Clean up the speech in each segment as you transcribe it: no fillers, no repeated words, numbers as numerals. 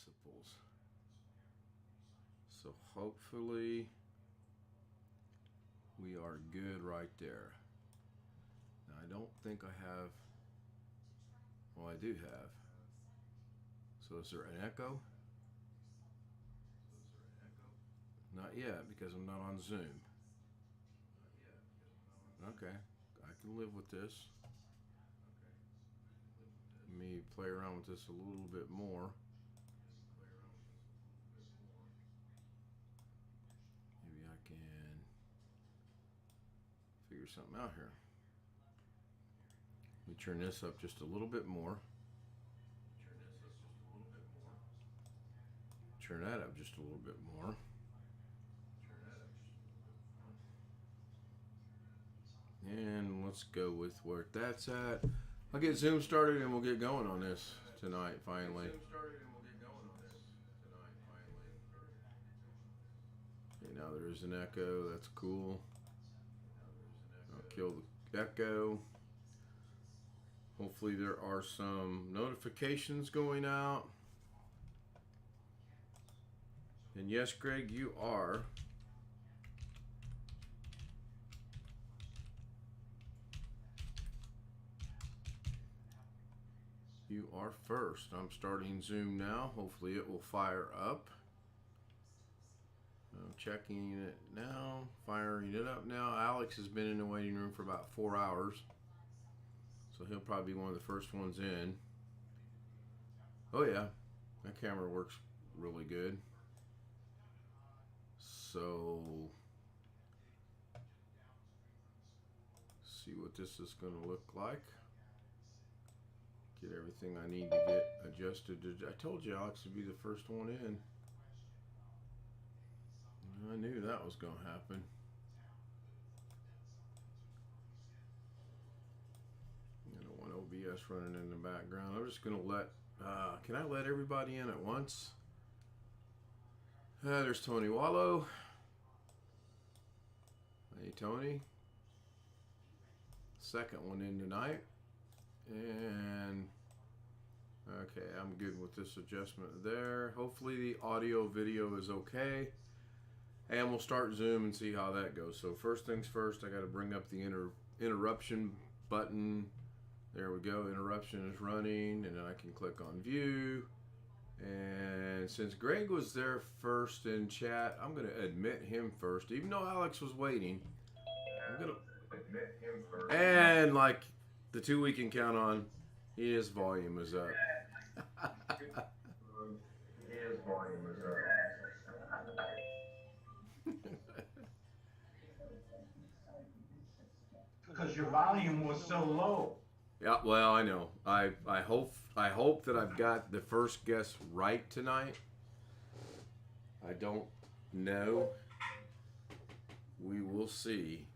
decibels. So hopefully we are good right there. Now I don't think I have, well I do have. So is there an echo? Not yet because I'm not on Zoom. Okay, I can live with this. Let me play around with this a little bit more. Maybe I can figure something out here. Let me turn this up just a little bit more. Turn that up just a little bit more. And let's go with where that's at. I'll get Zoom started and we'll get going on this tonight finally. Okay, now there is an echo. That's cool. I'll kill the echo. Hopefully there are some notifications going out. And yes, Greg, you are. You are first. I'm starting Zoom now. Hopefully it will fire up. I'm checking it now, firing it up now. Alex has been in the waiting room for about 4 hours. So he'll probably be one of the first ones in. Oh yeah, that camera works really good. So, see what this is going to look like. Get everything I need to get adjusted. I told you Alex would be the first one in. I knew that was going to happen. I don't want OBS running in the background. I'm just going to let, can I let everybody in at once? There's Tony Wallow. Hey, Tony. Second one in tonight. And, okay, I'm good with this adjustment there. Hopefully the audio video is okay. And we'll start Zoom and see how that goes. So first things first, I got to bring up the interruption button. There we go. Interruption is running. And then I can click on view. And since Greg was there first in chat, I'm going to admit him first. Even though Alex was waiting, I'm going to admit him first. And like the 2 we can count on, his volume is up. His volume is up. Because your volume was so low. Yeah, well, I know. I hope that I've got the first guess right tonight. I don't know. We will see.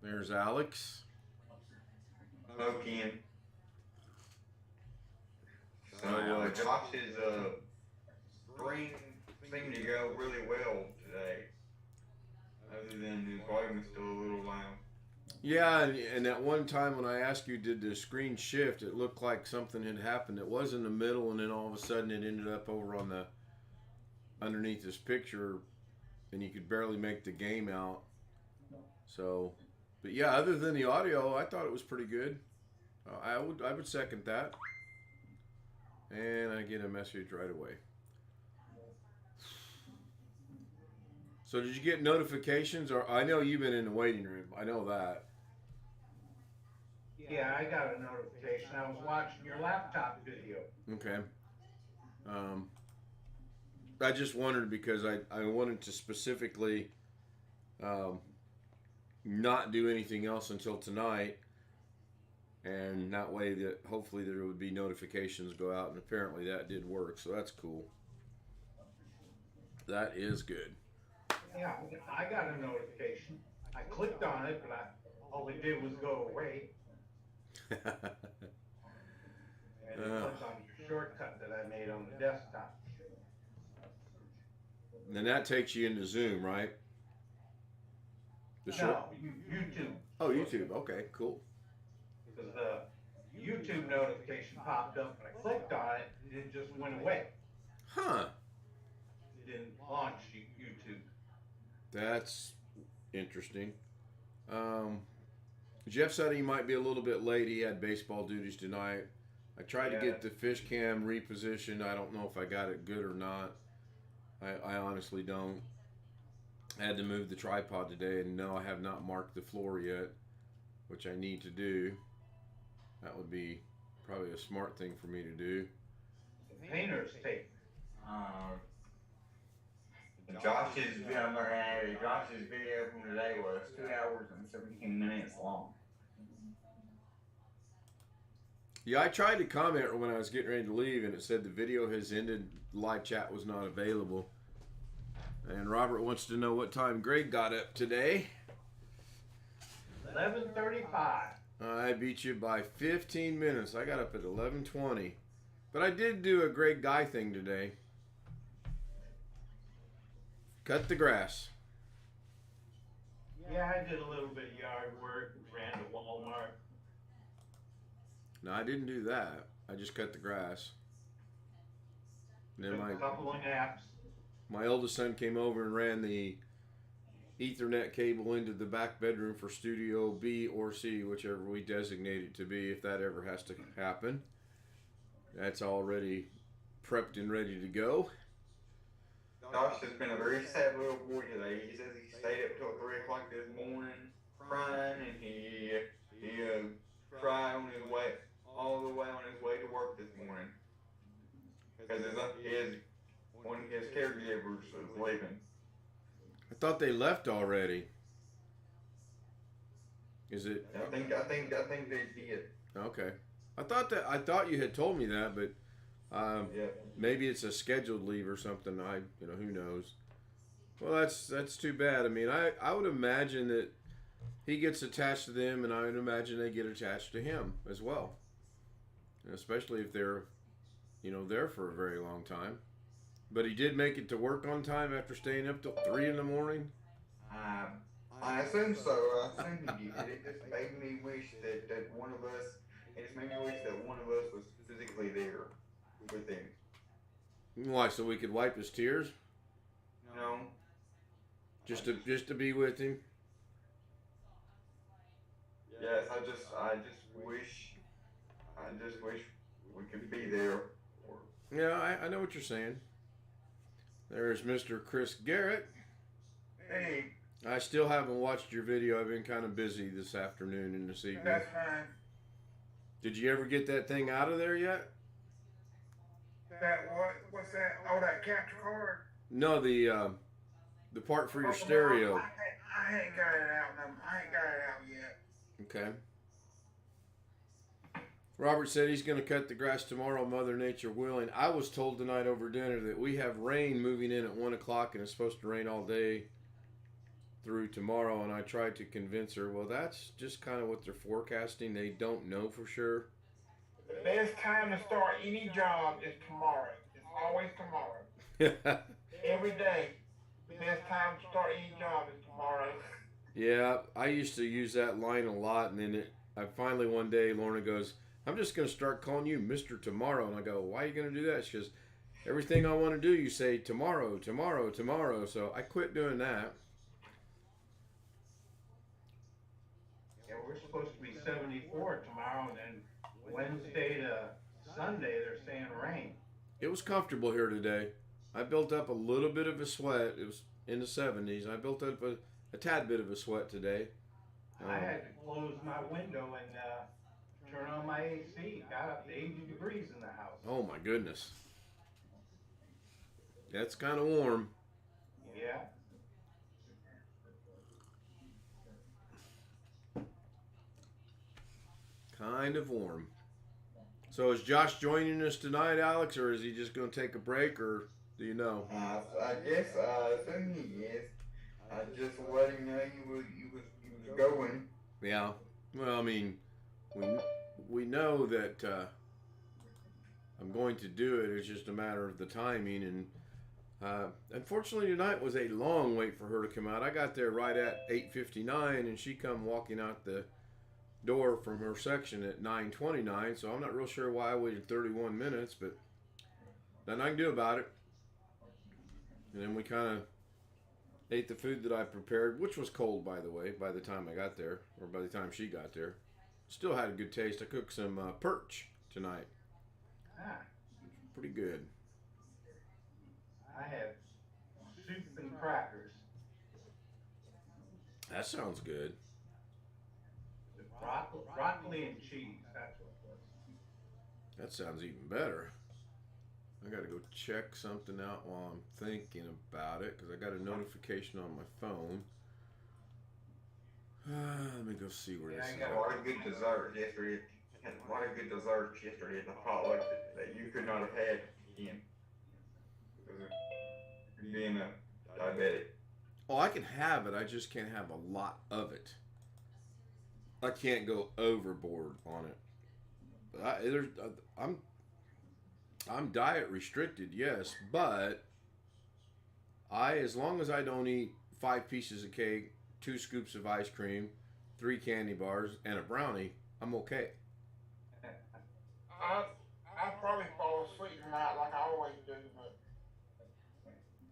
There's Alex. Hello, Ken. So, Josh's brain seemed to go really well today. Other than his volume was still a little loud. Yeah, and that one time when I asked you, did the screen shift, it looked like something had happened. It was in the middle, and then all of a sudden it ended up over on the underneath this picture, and you could barely make the game out. So, but yeah, other than the audio, I thought it was pretty good. I would second that. And I get a message right away. So did you get notifications? Or I know you've been in the waiting room. I know that. Yeah, I got a notification. I was watching your laptop video. Okay. I just wondered because I wanted to specifically not do anything else until tonight. And that way that hopefully there would be notifications go out. And apparently that did work. So that's cool. That is good. Yeah, I got a notification. I clicked on it, but all it did was go away. And it clicked on your shortcut that I made on the desktop. Then that takes you into Zoom, right? No, YouTube. Oh, YouTube. Okay, cool. Because the YouTube notification popped up and I clicked on it and it just went away. Huh. Didn't launch YouTube. That's interesting. Jeff said he might be a little bit late. He had baseball duties tonight. I tried to get the fish cam repositioned. I don't know if I got it good or not. I honestly don't. I had to move the tripod today, and no, I have not marked the floor yet, which I need to do. That would be probably a smart thing for me to do. The painter's tape. Josh's video from today was 2 hours and 17 minutes long. Yeah, I tried to comment when I was getting ready to leave, and it said the video has ended. Live chat was not available. And Robert wants to know what time Greg got up today. 11:35. I beat you by 15 minutes. I got up at 11:20. But I did do a Greg Guy thing today. Cut the grass. Yeah, I did a little bit of yard work, ran to Walmart. No, I didn't do that. I just cut the grass. And then Took a couple of naps. my oldest son came over and ran the Ethernet cable into the back bedroom for Studio B or C, whichever we designate it to be, if that ever has to happen. That's already prepped and ready to go. Josh has been a very sad little boy today. He says he stayed up till 3 o'clock this morning crying, and he cried on his way, all the way on his way to work this morning. Because one of his caregivers is leaving. I thought they left already. Is it? I think they did. Okay. I thought you had told me that, but maybe it's a scheduled leave or something. Who knows. Well, that's too bad. I mean, I would imagine that he gets attached to them, and I would imagine they get attached to him as well. And especially if they're, there for a very long time. But he did make it to work on time after staying up till 3 in the morning. I assume so. I assume he did. It just made me wish that one of us. It just made me wish that one of us was physically there with him. Why? So we could wipe his tears? No. Just to be with him. Yes, I just wish we could be there. Yeah, I know what you're saying. There's Mr. Chris Garrett. Hey. I still haven't watched your video. I've been kind of busy this afternoon and this evening. That's fine. Did you ever get that thing out of there yet? That what? What's that? Oh, that capture card? No, the part for your stereo. I ain't got it out. I ain't got it out yet. Okay. Robert said he's going to cut the grass tomorrow, Mother Nature willing. I was told tonight over dinner that we have rain moving in at 1 o'clock and it's supposed to rain all day through tomorrow, and I tried to convince her, well, that's just kind of what they're forecasting. They don't know for sure. The best time to start any job is tomorrow. It's always tomorrow. Every day. The best time to start any job is tomorrow. Yeah, I used to use that line a lot, and then I finally one day, Lorna goes, I'm just going to start calling you Mr. Tomorrow. And I go, why are you going to do that? She goes, everything I want to do, you say tomorrow, tomorrow, tomorrow. So I quit doing that. Yeah, we're supposed to be 74 tomorrow, and then Wednesday to Sunday they're saying rain. It was comfortable here today. I built up a little bit of a sweat. It was in the 70s. I built up a tad bit of a sweat today. I had to close my window and turn on my AC. Got up to 80 degrees in the house. Oh my goodness. That's kind of warm. Yeah. Kind of warm. So is Josh joining us tonight, Alex, or is he just going to take a break, or do you know? I guess assume he is. I just let him know he was going. Yeah. Well, I mean, we know that I'm going to do it. It's just a matter of the timing. And unfortunately, tonight was a long wait for her to come out. I got there right at 8:59, and she come walking out the door from her section at 9:29. So I'm not real sure why I waited 31 minutes, but nothing I can do about it. And then we kind of ate the food that I prepared, which was cold, by the way, by the time I got there, or by the time she got there. Still had a good taste. I cooked some perch tonight. Ah, Pretty good. I have soup and crackers. That sounds good. The broccoli and cheese. That's what it was. That sounds even better. I got to go check something out while I'm thinking about it because I got a notification on my phone. Let me go see where this I is. Had a lot of good desserts yesterday. Had a lot of good desserts yesterday at the potluck that you could not have had again. Because of being a diabetic. Oh, I can have it. I just can't have a lot of it. I can't go overboard on it. I'm diet restricted, yes, but as long as I don't eat 5 pieces of cake, 2 scoops of ice cream, 3 candy bars, and a brownie, I'm okay. I probably fall asleep tonight like I always do, but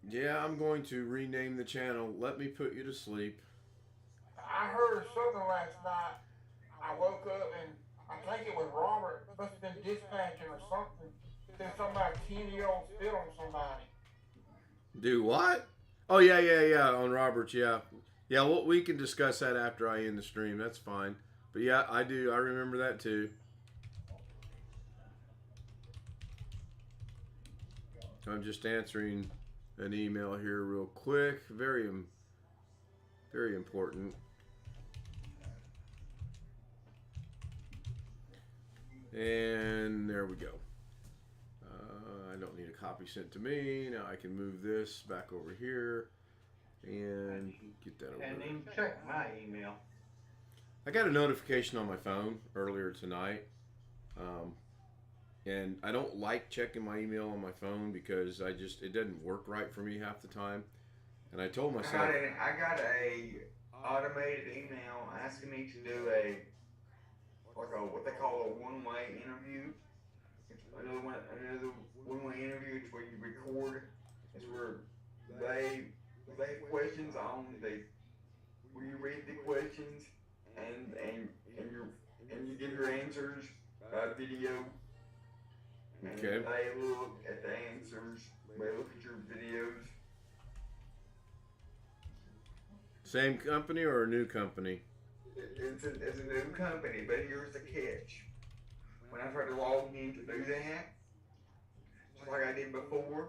Yeah, I'm going to rename the channel. Let me put you to sleep. I heard something last night. I woke up and I think it was Robert must have been dispatching or something. Said something about 10-year-old spit on somebody. Do what? Oh, yeah. On Roberts, yeah. Yeah, well, we can discuss that after I end the stream. That's fine. But yeah, I do. I remember that too. I'm just answering an email here real quick. Very important. And there we go. I don't need a copy sent to me. Now I can move this back over here and get that over And there. then check my email. I got a notification on my phone earlier tonight. And I don't like checking my email on my phone because it doesn't work right for me half the time. And I told myself, I got a automated email asking me to do what they call a one-way interview. It's another one-way interview. It's where you record. It's where they have questions on where you read the questions and you give your answers by video. And okay. they look at the answers. They look at your videos. Same company or a new company? It's a new company, but here's the catch. When I tried to log in to do that, just like I did before,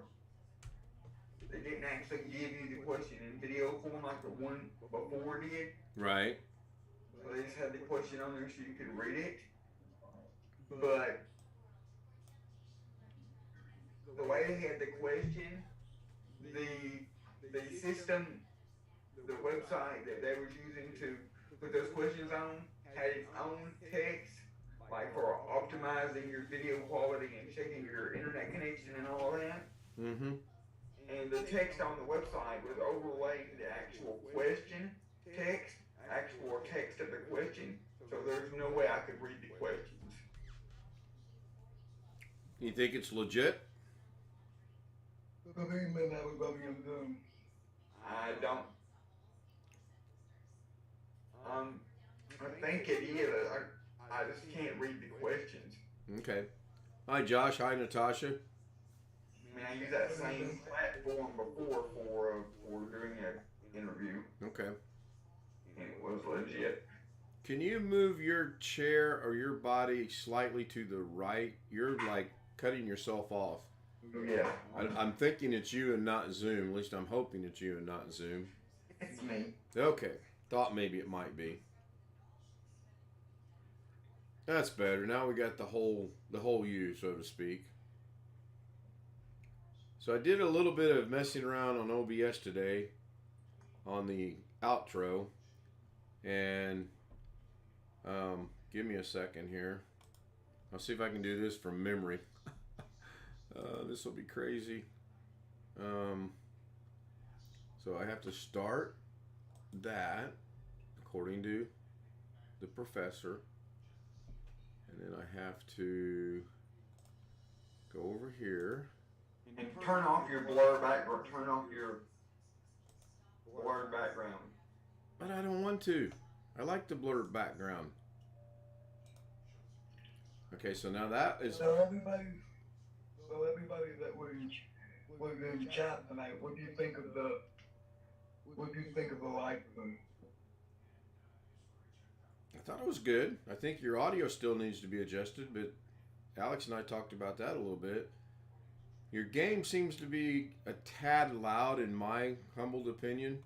they didn't actually give you the question in video form like the one before did. Right. So they just had the question on there so you could read it. But the way they had the question, the system, the website that they was using to put those questions on had its own text, like for optimizing your video quality and checking your internet connection and all that. Mm-hmm. And the text on the website was overlaying the actual question text, actual text of the question. So there's no way I could read the questions. You think it's legit? I don't. I think it is. I just can't read the questions. Okay. Hi, Josh. Hi, Natasha. I mean, I used that same platform before for doing an interview, Okay. and it was legit. Can you move your chair or your body slightly to the right? You're like cutting yourself off. Yeah, I'm thinking it's you and not Zoom. At least I'm hoping it's you and not Zoom. it's me. Okay. Thought maybe it might be. That's better. Now we got the whole you, so to speak. So I did a little bit of messing around on OBS today on the outro, and give me a second here. I'll see if I can do this from memory. This will be crazy. So I have to start that according to the professor, and then I have to go over here and turn off your blur background. Turn off your blurred background. But I don't want to. I like the blurred background. Okay, so now that is. So everybody that was in chat tonight, what do you think of the live stream? I thought it was good. I think your audio still needs to be adjusted, but Alex and I talked about that a little bit. Your game seems to be a tad loud in my humbled opinion,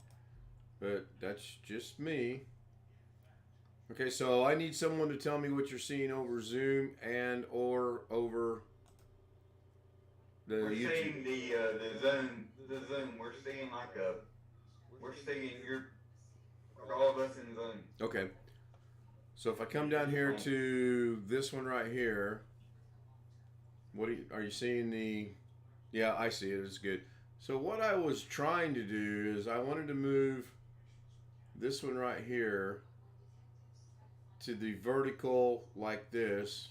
but that's just me. Okay, so I need someone to tell me what you're seeing over Zoom and or over the We're YouTube. seeing the Zoom. We're seeing all of us in Zoom. Okay. So if I come down here to this one right here, are you seeing the? Yeah, I see it. It's good. So what I was trying to do is I wanted to move this one right here to the vertical like this,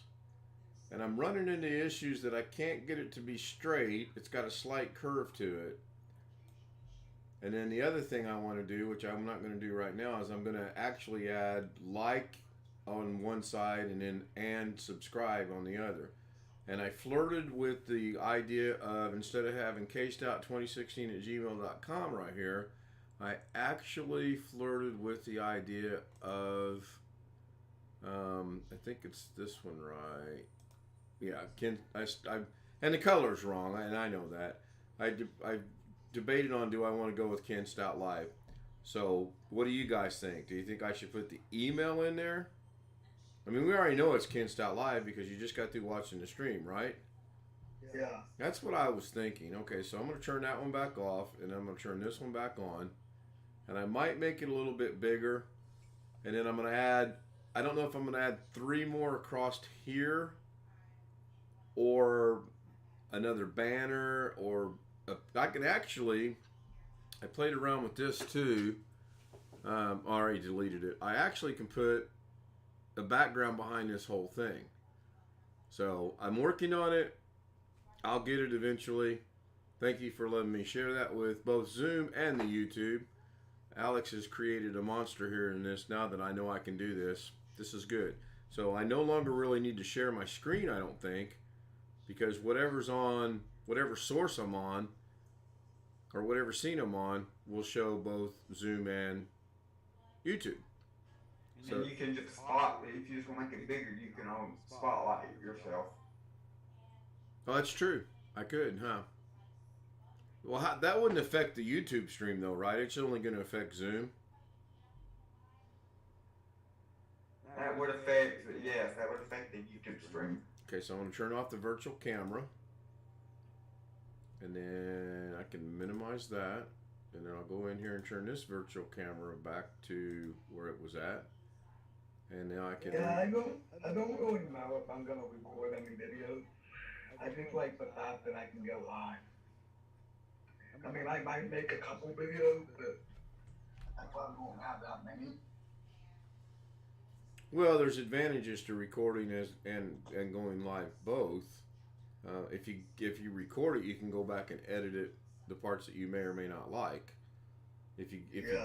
and I'm running into issues that I can't get it to be straight. It's got a slight curve to it. And then the other thing I want to do, which I'm not going to do right now, is I'm going to actually add like on one side and then subscribe on the other. And I flirted with the idea of, instead of having kstout2016@gmail.com right here, I actually flirted with the idea of, I think it's this one right. Yeah, and the color's wrong, and I know that. I debated on, do I want to go with Ken Stout Live? So what do you guys think? Do you think I should put the email in there? I mean, we already know it's Ken Stout Live because you just got through watching the stream, right? Yeah. That's what I was thinking. Okay, so I'm going to turn that one back off, and I'm going to turn this one back on. And I might make it a little bit bigger. And then I'm going to add, I don't know if I'm going to add 3 more across here, or another banner, or I can actually, I played around with this too. I already deleted it. I actually can put a background behind this whole thing. So I'm working on it. I'll get it eventually. Thank you for letting me share that with both Zoom and the YouTube. Alex has created a monster here in this. Now that I know I can do this, this is good. So I no longer really need to share my screen, I don't think, because whatever's on, whatever source I'm on, or whatever scene I'm on, will show both Zoom and YouTube. So, and you can just if you just want to make it bigger, you can spotlight it yourself. Oh, that's true. I could, huh? Well, that wouldn't affect the YouTube stream, though, right? It's only going to affect Zoom. That would affect, yes, that would affect the YouTube stream. Okay, so I'm going to turn off the virtual camera. And then I can minimize that. And then I'll go in here and turn this virtual camera back to where it was at. And now I can... Yeah, I don't really know if I'm going to record any videos. I just like the fact that I can go live. I mean, I might make a couple videos, but I probably won't have that many. Well, there's advantages to recording and going live both. If you record it, you can go back and edit it, the parts that you may or may not like. If you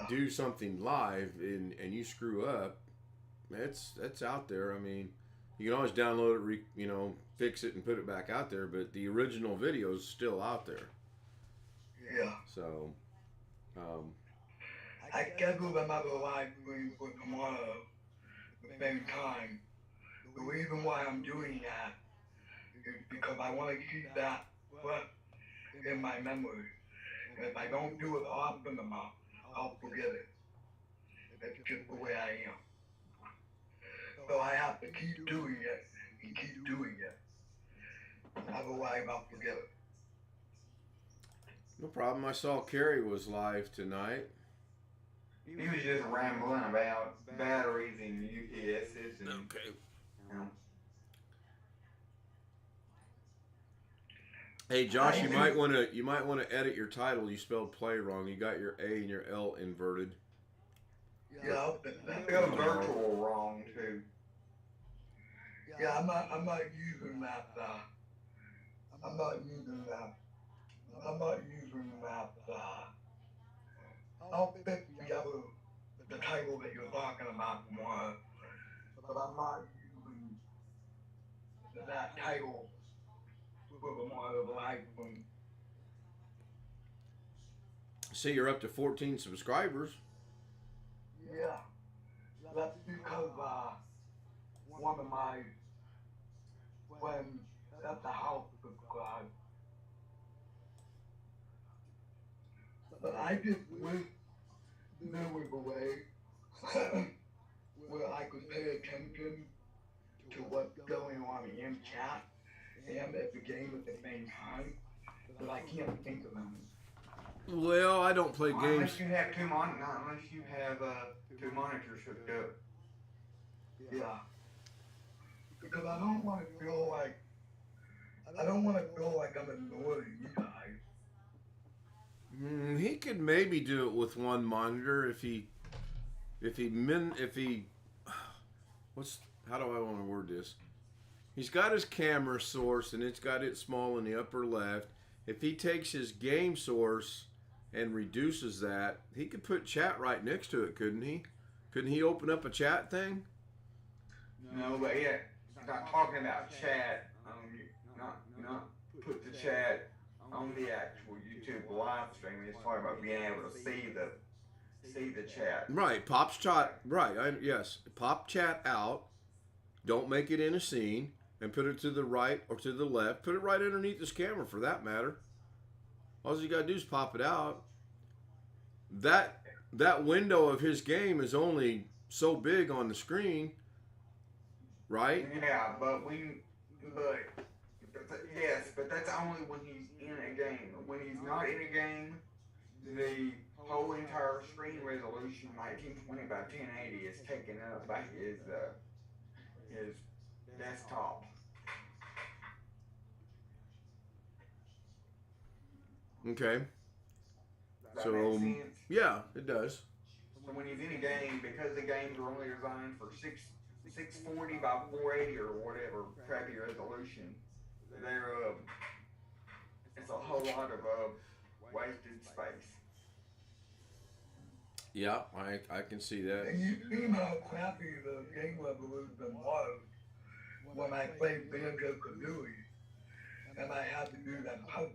do something live and you screw up, it's out there. I mean, you can always download it, fix it and put it back out there, but the original video is still out there. Yeah. So, I scheduled another live stream for tomorrow at the same time. The reason why I'm doing that is because I want to keep that fresh in my memory. And if I don't do it often enough, I'll forget it. That's just the way I am. So I have to keep doing it and keep doing it. Otherwise, I'll forget it. No problem. I saw Carrie was live tonight. He was just rambling about batteries and UPSs and... Okay. You know. Hey Josh, you might want to edit your title. You spelled play wrong. You got your A and your L inverted. Yeah, That's virtual wrong too. Yeah, I'm not using that. I'm not using that I'm not using that. I'll pick the title that you're talking about more, but I'm not using that title for the more of life one. See, you're up to 14 subscribers. Yeah, that's because one of my friends at the house subscribed. But I just wish there was a way where I could pay attention to what's going on in chat and at the game at the same time, but I can't think of them. Well, I don't play games. Unless you have unless you have two monitors hooked up. Yeah. Because I don't want to feel like I'm annoying you guys. He could maybe do it with one monitor how do I want to word this? He's got his camera source and it's got it small in the upper left. If he takes his game source and reduces that, he could put chat right next to it, couldn't he? Couldn't he open up a chat thing? No, but yeah, not talking about chat. Not put the chat on the actual YouTube live stream. It's talking about being able to see the chat. Right, pops chat. Right, yes, pop chat out. Don't make it in a scene and put it to the right or to the left. Put it right underneath this camera, for that matter. All you gotta do is pop it out. That window of his game is only so big on the screen, right? Yeah, but that's only when he's in a game. When he's not in a game, the whole entire screen resolution, 1920 by 1080, is taken up by his desktop. Okay. Does that So, make sense? yeah, it does. So when he's in a game, because the games are only designed for 640 by 480 or whatever crappy resolution, it's a whole lot of wasted space. Yeah, I can see that. And you see how crappy the game resolution was when I played Banjo-Kazooie, and I had to do that puzzle.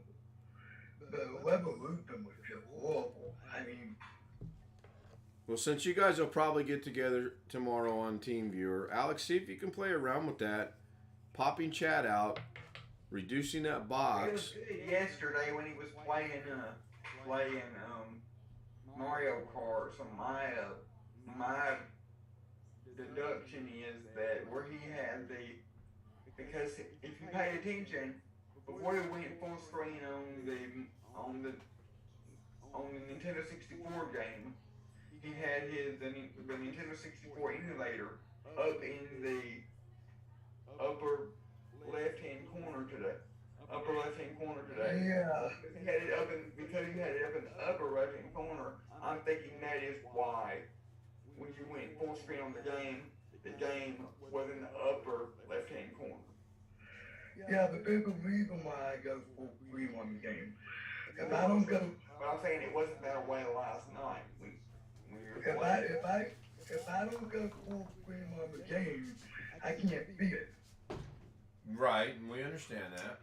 The resolution was just horrible. I mean, Well, since you guys will probably get together tomorrow on Teamviewer, Alex, see if you can play around with that, popping chat out, reducing that It was box. good yesterday when he was playing Mario Kart. So my deduction is that where he had because if you pay attention, before he went full screen on the Nintendo 64 game, he had the Nintendo 64 emulator up in the upper left-hand corner today. yeah. He had it up because he had it up in the upper left-hand corner. I'm thinking that is why when you went full screen on the game was in the upper left-hand corner. Yeah, but there's a reason why I go full screen on the game. If I don't go, But I'm saying it wasn't that way last night. When you were playing. if I don't go full screen on the game, I can't see it. Right, and we understand that.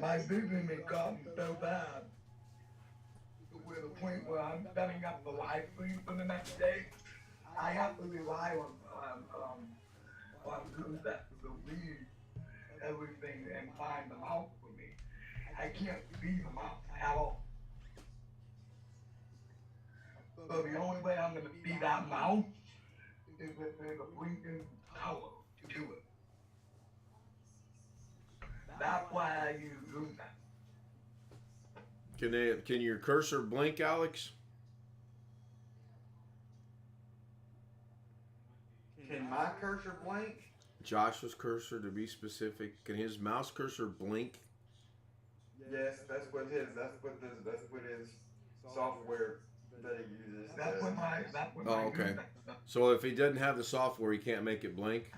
My vision has gotten so bad to the point where I'm setting up the live stream for the next day. I have to rely on who's that to read everything and find them out for me. I can't see them out at all. So the only way I'm going to see that mouse is if there's a blinking color to it. That's why I use Zoom. Can your cursor blink, Alex? Can my cursor blink? Josh's cursor, to be specific. Can his mouse cursor blink? Yes, that's what his software that he uses. That's does. what my Oh, okay. So if he doesn't have the software, he can't make it blink?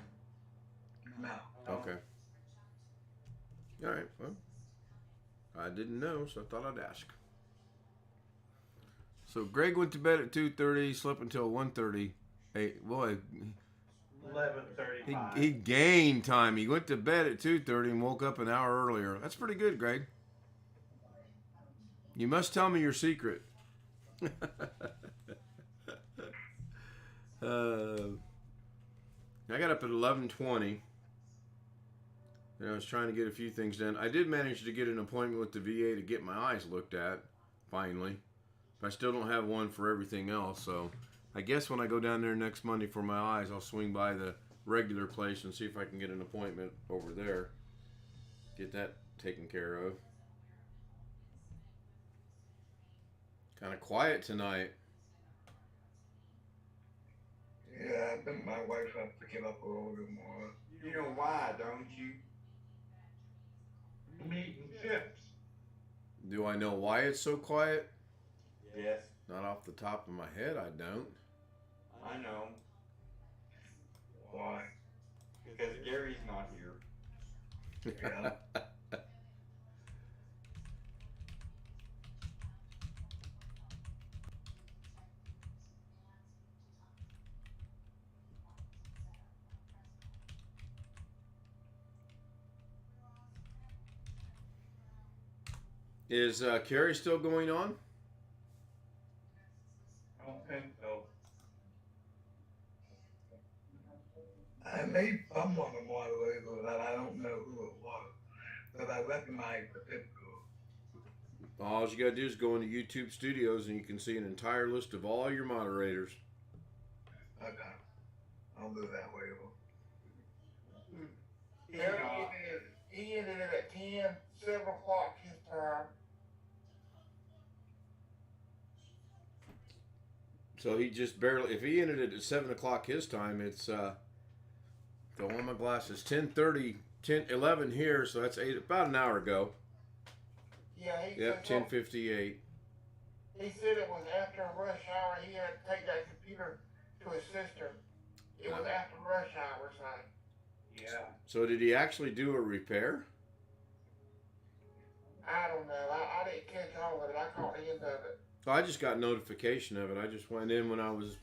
No. Okay. All right. Well, I didn't know, so I thought I'd ask. So Greg went to bed at 2:30, slept until 1:30. Hey, boy, 11:35. he gained time. He went to bed at 2:30 and woke up an hour earlier. That's pretty good, Greg. You must tell me your secret. I got up at 11:20. And I was trying to get a few things done. I did manage to get an appointment with the VA to get my eyes looked at, finally. But I still don't have one for everything else. So I guess when I go down there next Monday for my eyes, I'll swing by the regular place and see if I can get an appointment over there. Get that taken care of. Kind of quiet tonight. Yeah, I think my wife has to get up a little bit more. You know why, don't you? Meat and chips. Do I know why it's so quiet? Yes, Not off the top of my head, I don't. I know. Why? Because Gary's not here. Yeah. Is Carrie still going on? I don't think so. I made someone a moderator that I don't know who it was, but I recognize the picture. All you gotta do is go into YouTube Studios and you can see an entire list of all your moderators. Okay. I'll do that later. He ended it at 10, 7 o'clock his time. So he just barely, if he ended it at 7 o'clock his time, it's, go on my glasses, 10:30, 11 here, so that's about an hour ago. Yeah, he Yep, said, 10:58. he said it was after rush hour. He had to take that computer to his sister. It was after rush hour, so. Yeah. So did he actually do a repair? I don't know. I didn't catch all of it. I caught the end of it. So I just got notification of it. I just went in when I was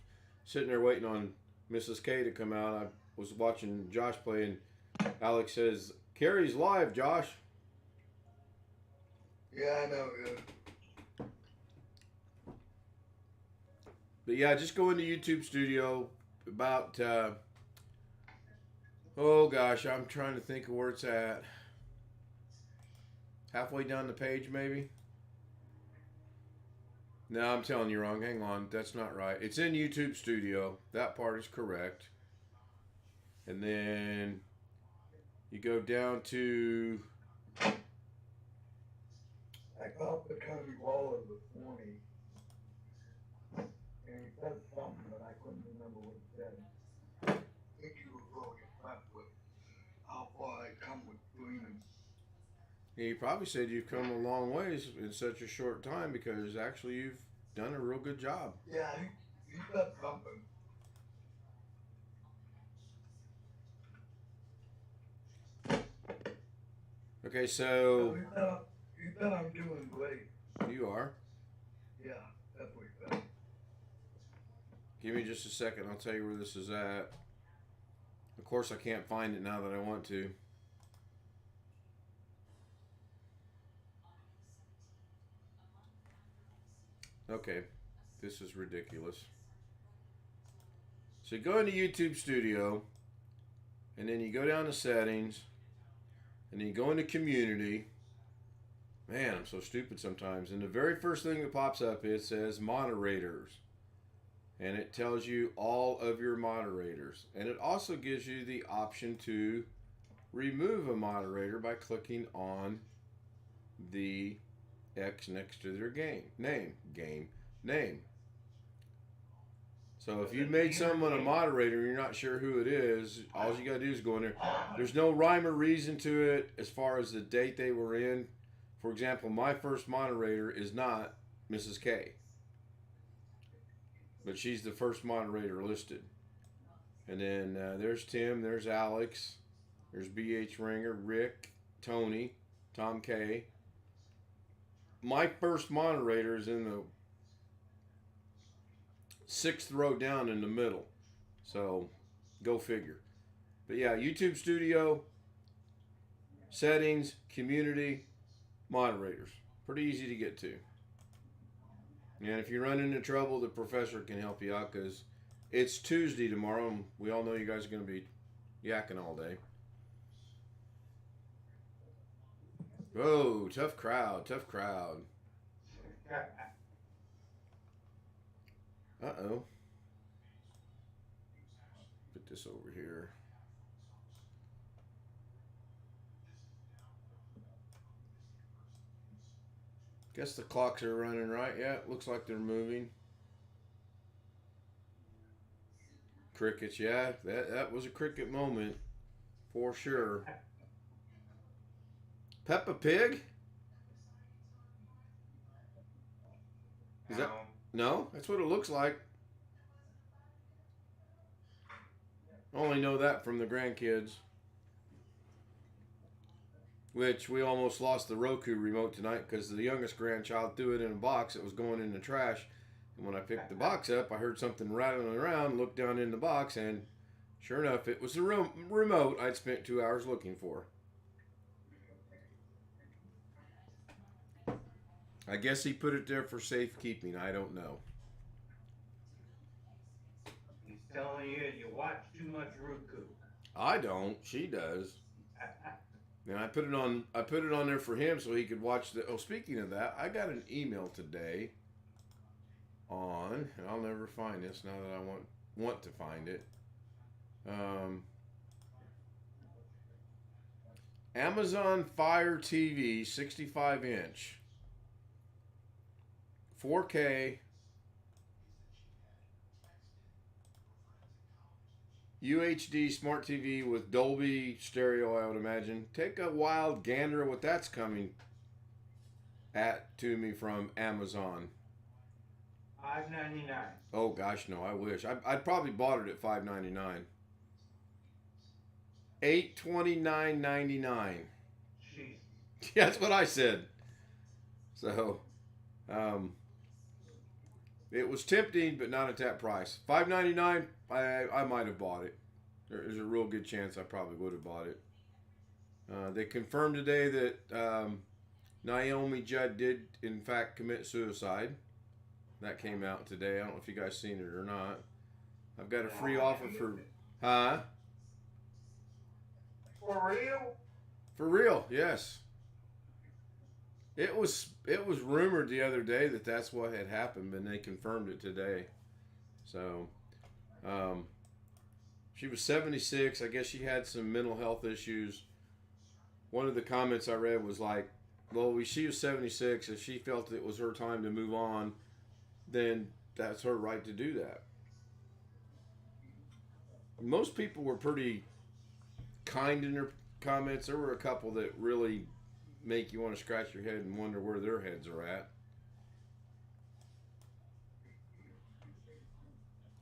sitting there waiting on Mrs. K to come out. I was watching Josh play, and Alex says, "Carrie's live, Josh." Yeah, I know. Yeah. But yeah, just go into YouTube Studio. About, oh gosh, I'm trying to think of where it's at. Halfway down the page, maybe? No, I'm telling you wrong. Hang on. That's not right. It's in YouTube Studio. That part is correct. And then you go down to... I called the county Waller this morning, and he said something, but I couldn't remember what he said. I think he was really impressed with how far I come with cleaning. He probably said you've come a long ways in such a short time because actually you've done a real good job. Yeah, he said something. Okay, so He said I'm doing great. you are. Yeah, that's what he said. Give me just a second. I'll tell you where this is at. Of course, I can't find it now that I want to. Okay, this is ridiculous. So you go into YouTube Studio, and then you go down to Settings, and then you go into Community. Man, I'm so stupid sometimes. And the very first thing that pops up, it says Moderators. And it tells you all of your moderators. And it also gives you the option to remove a moderator by clicking on the X next to their name. So if you made someone a moderator and you're not sure who it is, all you got to do is go in there. There's no rhyme or reason to it as far as the date they were in. For example, my first moderator is not Mrs. K, but she's the first moderator listed. And then there's Tim, there's Alex, there's BH Ringer, Rick, Tony, Tom K, my first moderator is in the 6th row down in the middle. So, go figure. But yeah, YouTube Studio, settings, community, moderators. Pretty easy to get to. And if you run into trouble, the professor can help you out because it's Tuesday tomorrow, and we all know you guys are going to be yakking all day. Whoa, tough crowd, tough crowd. Uh-oh. Put this over here. Guess the clocks are running right. Yeah, it looks like they're moving. Crickets, yeah. That was a cricket moment. For sure. Peppa Pig? Is that... No? That's what it looks like. Only know that from the grandkids. Which we almost lost the Roku remote tonight because the youngest grandchild threw it in a box. It was going in the trash. And when I picked the box up, I heard something rattling around, looked down in the box, and sure enough, it was the remote I'd spent 2 hours looking for. I guess he put it there for safekeeping. I don't know. He's telling you you watch too much Roku. I don't. She does. And I put it on there for him so he could watch the. Oh, speaking of that, I got an email today on, and I'll never find this now that I want to find it. Amazon Fire TV 65-inch 4K UHD smart TV with Dolby stereo, I would imagine. Take a wild gander at what that's coming to me from Amazon. $5.99. Oh gosh, no, I wish. I'd probably bought it at $5.99. $829.99. Jeez. Yeah, that's what I said. So, it was tempting, but not at that price. $5.99. I might have bought it. There's a real good chance I probably would have bought it. They confirmed today that Naomi Judd did, in fact, commit suicide. That came out today. I don't know if you guys seen it or not. I've got a free offer for... Huh? For real? For real, yes. It was rumored the other day that that's what had happened, and they confirmed it today. So... she was 76. I guess she had some mental health issues. One of the comments I read was like, well, she was 76. If she felt it was her time to move on, then that's her right to do that. Most people were pretty kind in their comments. There were a couple that really make you want to scratch your head and wonder where their heads are at.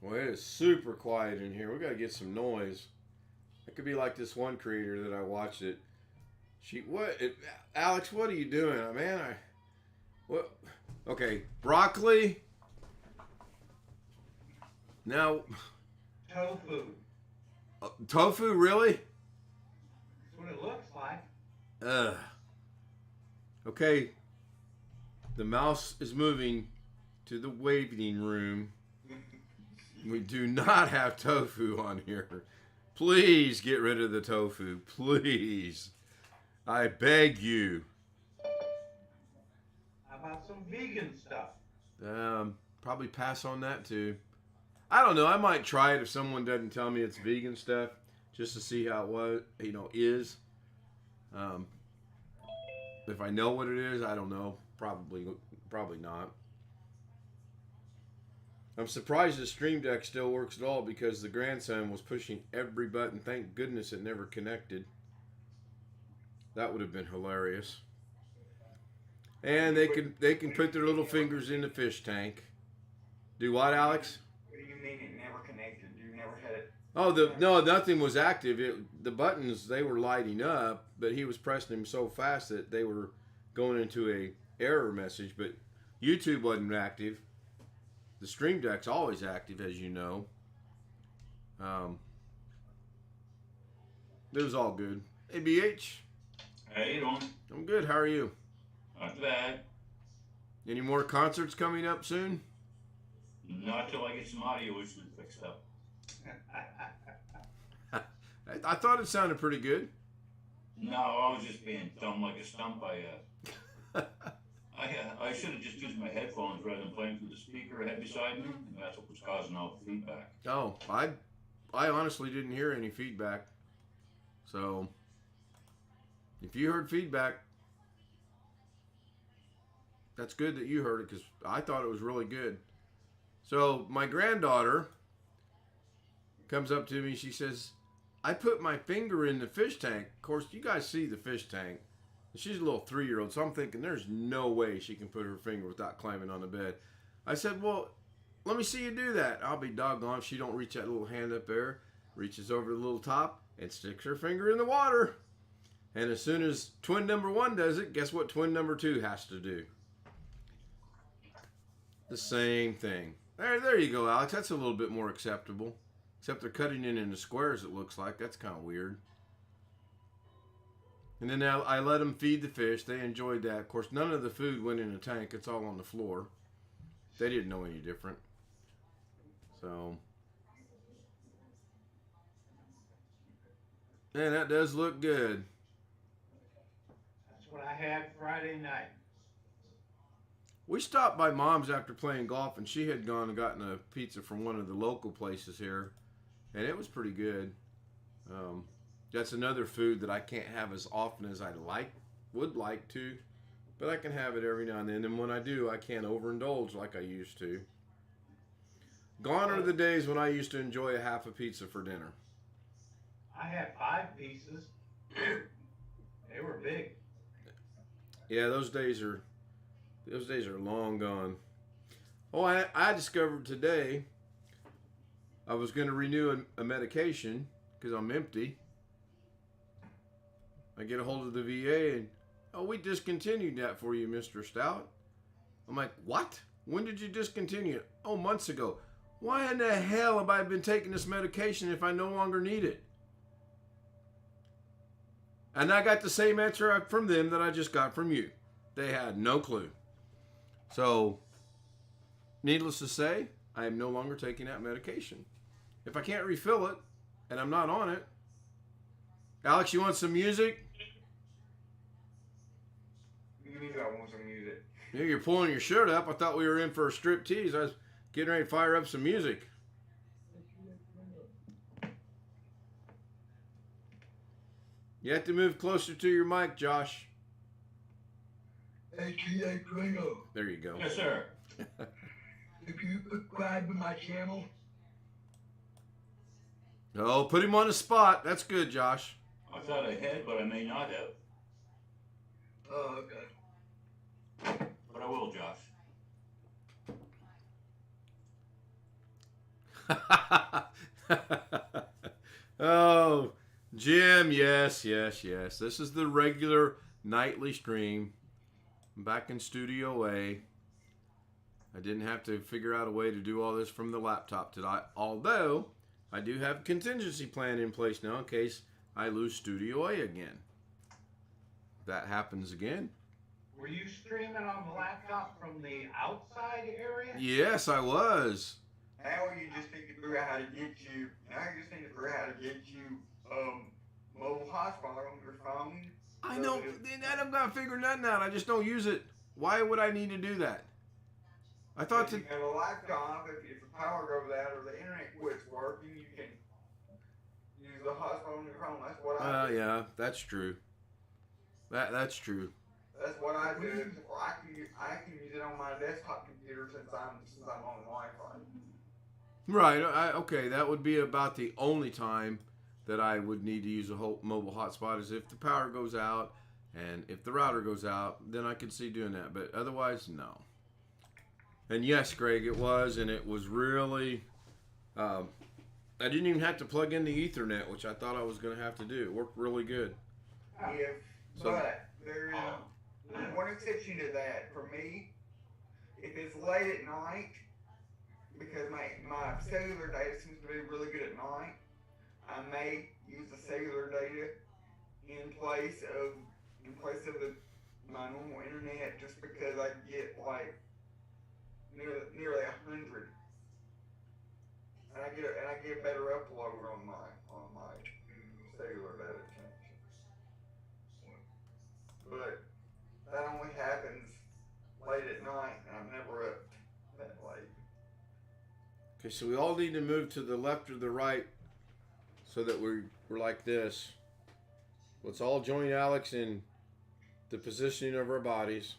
Well, it is super quiet in here. We got to get some noise. It could be like this one creator that I watched it. Alex, what are you doing? What? Okay, broccoli. Now. Tofu. Tofu, really? That's what it looks like. Okay. The mouse is moving to the waiting room. We do not have tofu on here. Please get rid of the tofu. Please. I beg you. How about some vegan stuff? Probably pass on that too. I don't know. I might try it if someone doesn't tell me it's vegan stuff, just to see how it is. If I know what it is, I don't know. Probably not. I'm surprised the Stream Deck still works at all because the grandson was pushing every button. Thank goodness it never connected. That would have been hilarious. And they can put their little fingers in the fish tank. Do what, Alex? What do you mean it never connected? You never had it? Oh, no, nothing was active. The buttons, they were lighting up, but he was pressing them so fast that they were going into a error message, but YouTube wasn't active. The Stream Deck's always active, as you know. It was all good. Hey, BH. How you doing? I'm good. How are you? Not bad. Any more concerts coming up soon? Not till I get some audio issues fixed up. I thought it sounded pretty good. No, I was just being dumb like a stump. I should have just used my headphones rather than playing through the speaker I had beside me, and that's what was causing all the feedback. Oh, I honestly didn't hear any feedback. So, if you heard feedback, that's good that you heard it, because I thought it was really good. So, my granddaughter comes up to me. She says, I put my finger in the fish tank. Of course, you guys see the fish tank. She's a little 3-year-old, so I'm thinking there's no way she can put her finger without climbing on the bed. I said, well, let me see you do that. I'll be doggone if she don't reach that little hand up there, reaches over the little top, and sticks her finger in the water. And as soon as twin number 1 does it, guess what twin number 2 has to do? The same thing. There you go, Alex. That's a little bit more acceptable. Except they're cutting it into squares, it looks like. That's kind of weird. And then I let them feed the fish. They enjoyed that. Of course, none of the food went in the tank. It's all on the floor. They didn't know any different. So. Man, that does look good. That's what I had Friday night. We stopped by Mom's after playing golf, and she had gone and gotten a pizza from one of the local places here. And it was pretty good. That's another food that I can't have as often as I would like to, but I can have it every now and then. And when I do, I can't overindulge like I used to. Gone are the days when I used to enjoy a half a pizza for dinner. I had 5 pieces. They were big. Yeah, those days are long gone. Oh, I discovered today I was going to renew a medication because I'm empty. I get a hold of the VA and, oh, we discontinued that for you, Mr. Stout. I'm like, what? When did you discontinue it? Oh, months ago. Why in the hell have I been taking this medication if I no longer need it? And I got the same answer from them that I just got from you. They had no clue. So, needless to say, I am no longer taking that medication. If I can't refill it, and I'm not on it. Alex, you want some music? You mean I want some music? Yeah, you're pulling your shirt up. I thought we were in for a strip tease. I was getting ready to fire up some music. You have to move closer to your mic, Josh. HTA Gringo. There you go. Yes, sir. If you subscribe to my channel, Oh, put him on the spot. That's good, Josh. I thought I had, but I may not have. oh, okay. But I will, Josh. Oh, Jim, yes. This is the regular nightly stream. I'm back in Studio A. I didn't have to figure out a way to do all this from the laptop today, although I do have a contingency plan in place now in case I lose Studio A again. If that happens again. Were you streaming on the laptop from the outside area? Yes, I was. Now you just need to figure out how to get you. Now you just need to figure out how to get you mobile hotspot on your phone. I know. I don't got to figure nothing out. I just don't use it. Why would I need to do that? I thought If you have a laptop, if the power goes out or the internet quits working, you can use the hotspot on your phone. That's what I do. Yeah, that's true. That's true. That's what I do. I can use it on my desktop computer since I'm on Wi-Fi. Right. Okay, that would be about the only time that I would need to use a whole mobile hotspot is if the power goes out and if the router goes out, then I could see doing that. But otherwise, no. And yes, Greg, it was, and it was really. I didn't even have to plug in the Ethernet, which I thought I was going to have to do. It worked really good. If, So- but there is one exception to that for me, if it's late at night, because my cellular data seems to be really good at night, I may use the cellular data in place of my normal internet, just because I get like nearly 100, and I get better upload on my cellular data connection. But that only happens late at night, and I'm never up that late. Okay, so we all need to move to the left or the right so that we're like this. Let's all join Alex in the positioning of our bodies.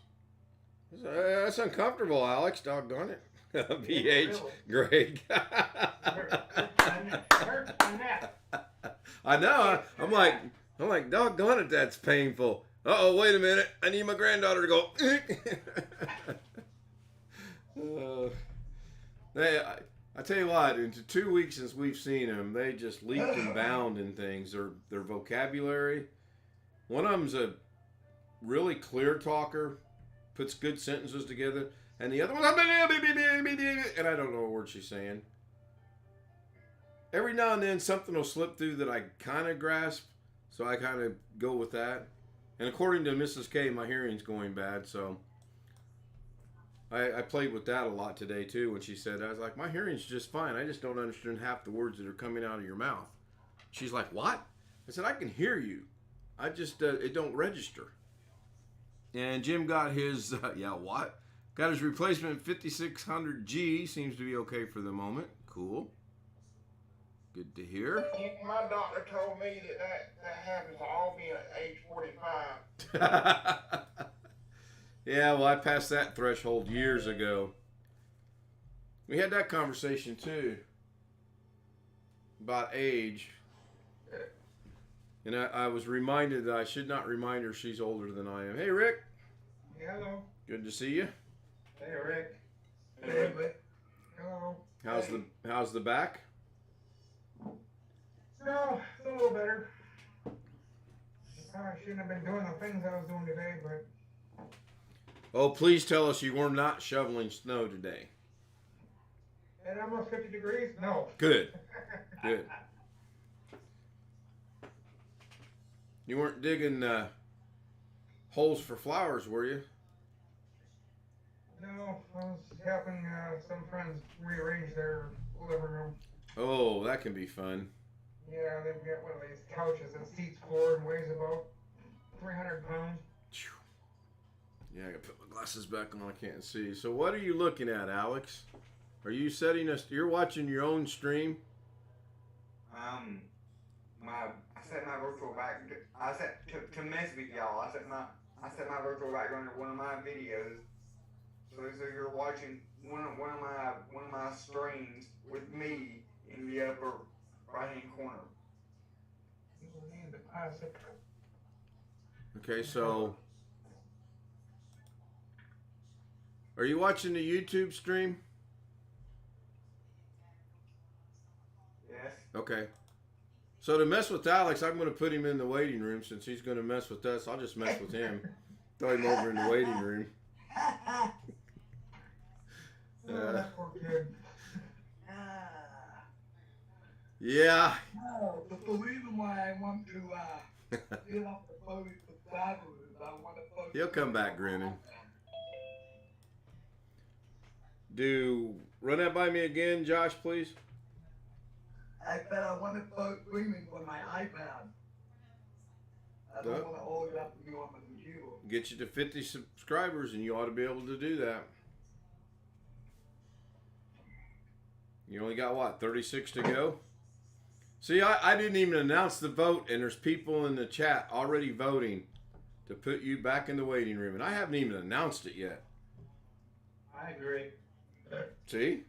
That's uncomfortable, Alex. Doggone it. BH, Greg. I know. I'm like, doggone it, that's painful. Uh-oh, wait a minute. I need my granddaughter to go. I tell you what, into 2 weeks since we've seen them, they just leaped and bound in things. Their vocabulary. One of them's a really clear talker, puts good sentences together, and the other one, and I don't know a word she's saying. Every now and then something will slip through that I kind of grasp, so I kind of go with that. And according to Mrs. K, my hearing's going bad, so I played with that a lot today too when she said, I was like, my hearing's just fine. I just don't understand half the words that are coming out of your mouth. She's like, what? I said, I can hear you. I just, it don't register. And Jim got his, what? Got his replacement 5600G. Seems to be okay for the moment. Cool. Good to hear. My doctor told me that happens to all being at age 45. Yeah, well, I passed that threshold years ago. We had that conversation too about age. And I was reminded that I should not remind her she's older than I am. Hey, Rick. Hello. Good to see you. Hey, Rick. Hey, Rick. Hello. How's the back? No, it's a little better. I shouldn't have been doing the things I was doing today, but... Oh, please tell us you were not shoveling snow today. At almost 50 degrees? No. Good. Good. You weren't digging holes for flowers, were you? No, I was helping some friends rearrange their living room. Oh, that can be fun. Yeah, they've got one of these couches that seats four and weighs about 300 pounds. Yeah, I gotta put my glasses back on. I can't see. So what are you looking at, Alex? Are you setting us? You're watching your own stream? I set my virtual back. I set to mess with y'all. I set my virtual background to one of my videos. So you're watching one of my streams with me in the upper right hand corner. Okay, so are you watching the YouTube stream? Yes. Okay. So to mess with Alex, I'm going to put him in the waiting room since he's going to mess with us. I'll just mess with him. Throw him over in the waiting room. That poor kid. Yeah. No, but the reason why I want to get off the boat for travelers is I want to post. He'll come back grinning. Run that by me again, Josh, please. I said I want to post streaming from my iPad. I don't want to hold it up to you on my computer. Get you to 50 subscribers and you ought to be able to do that. You only got, what, 36 to go? See, I didn't even announce the vote, and there's people in the chat already voting to put you back in the waiting room, and I haven't even announced it yet. I agree. See?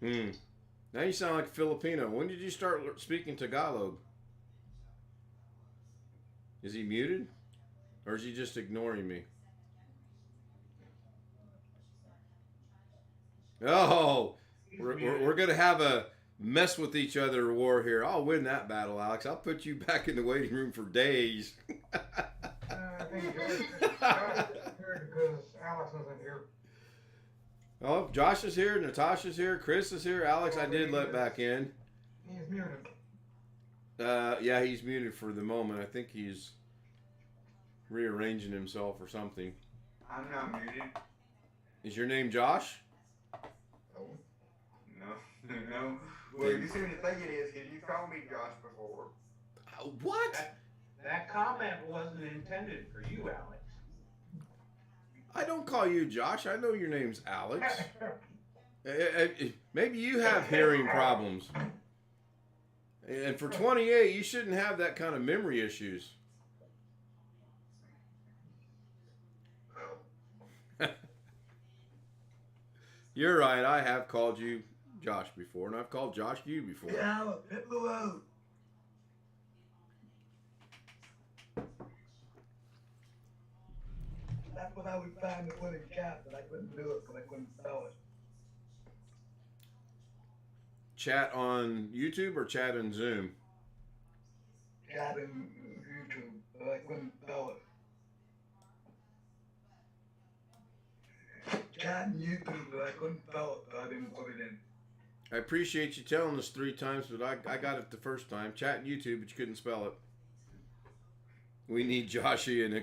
Now you sound like a Filipino. When did you start speaking Tagalog? Is he muted? Or is he just ignoring me? Oh, we're going to have a mess with each other war here. I'll win that battle, Alex. I'll put you back in the waiting room for days. I think Josh is here because Alex isn't here. Oh, Josh is here, Natasha's here, Chris is here, Alex I did let back in. He's muted. Yeah, he's muted for the moment. I think he's rearranging himself or something. I'm not muted. Is your name Josh? No. Well, you see what the thing it is, because you called me Josh before. What? That comment wasn't intended for you, Alex. I don't call you Josh. I know your name's Alex. Maybe you have hearing problems. And for 28, you shouldn't have that kind of memory issues. You're right. I have called you Josh before, and I've called Josh you before. Yeah, hit the road. That's what I was trying to put in chat, but I couldn't do it because I couldn't spell it. Chat on YouTube or chat on Zoom? Chat in YouTube, but I couldn't spell it. Chat in YouTube, but I couldn't spell it, so I didn't put it in. I appreciate you telling us 3 times, but I got it the first time. Chat on YouTube, but you couldn't spell it. We need Joshy and a...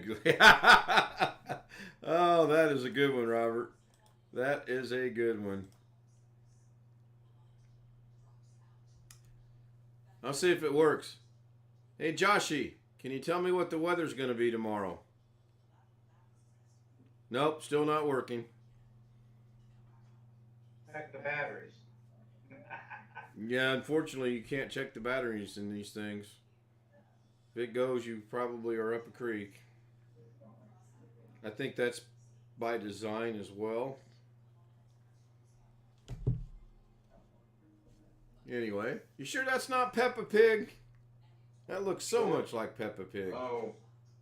Oh, that is a good one, Robert. That is a good one. I'll see if it works. Hey, Joshy, can you tell me what the weather's going to be tomorrow? Nope, still not working. Check the batteries. Yeah, unfortunately, you can't check the batteries in these things. If it goes, you probably are up a creek. I think that's by design as well. Anyway, you sure that's not Peppa Pig? That looks so much like Peppa Pig. Oh,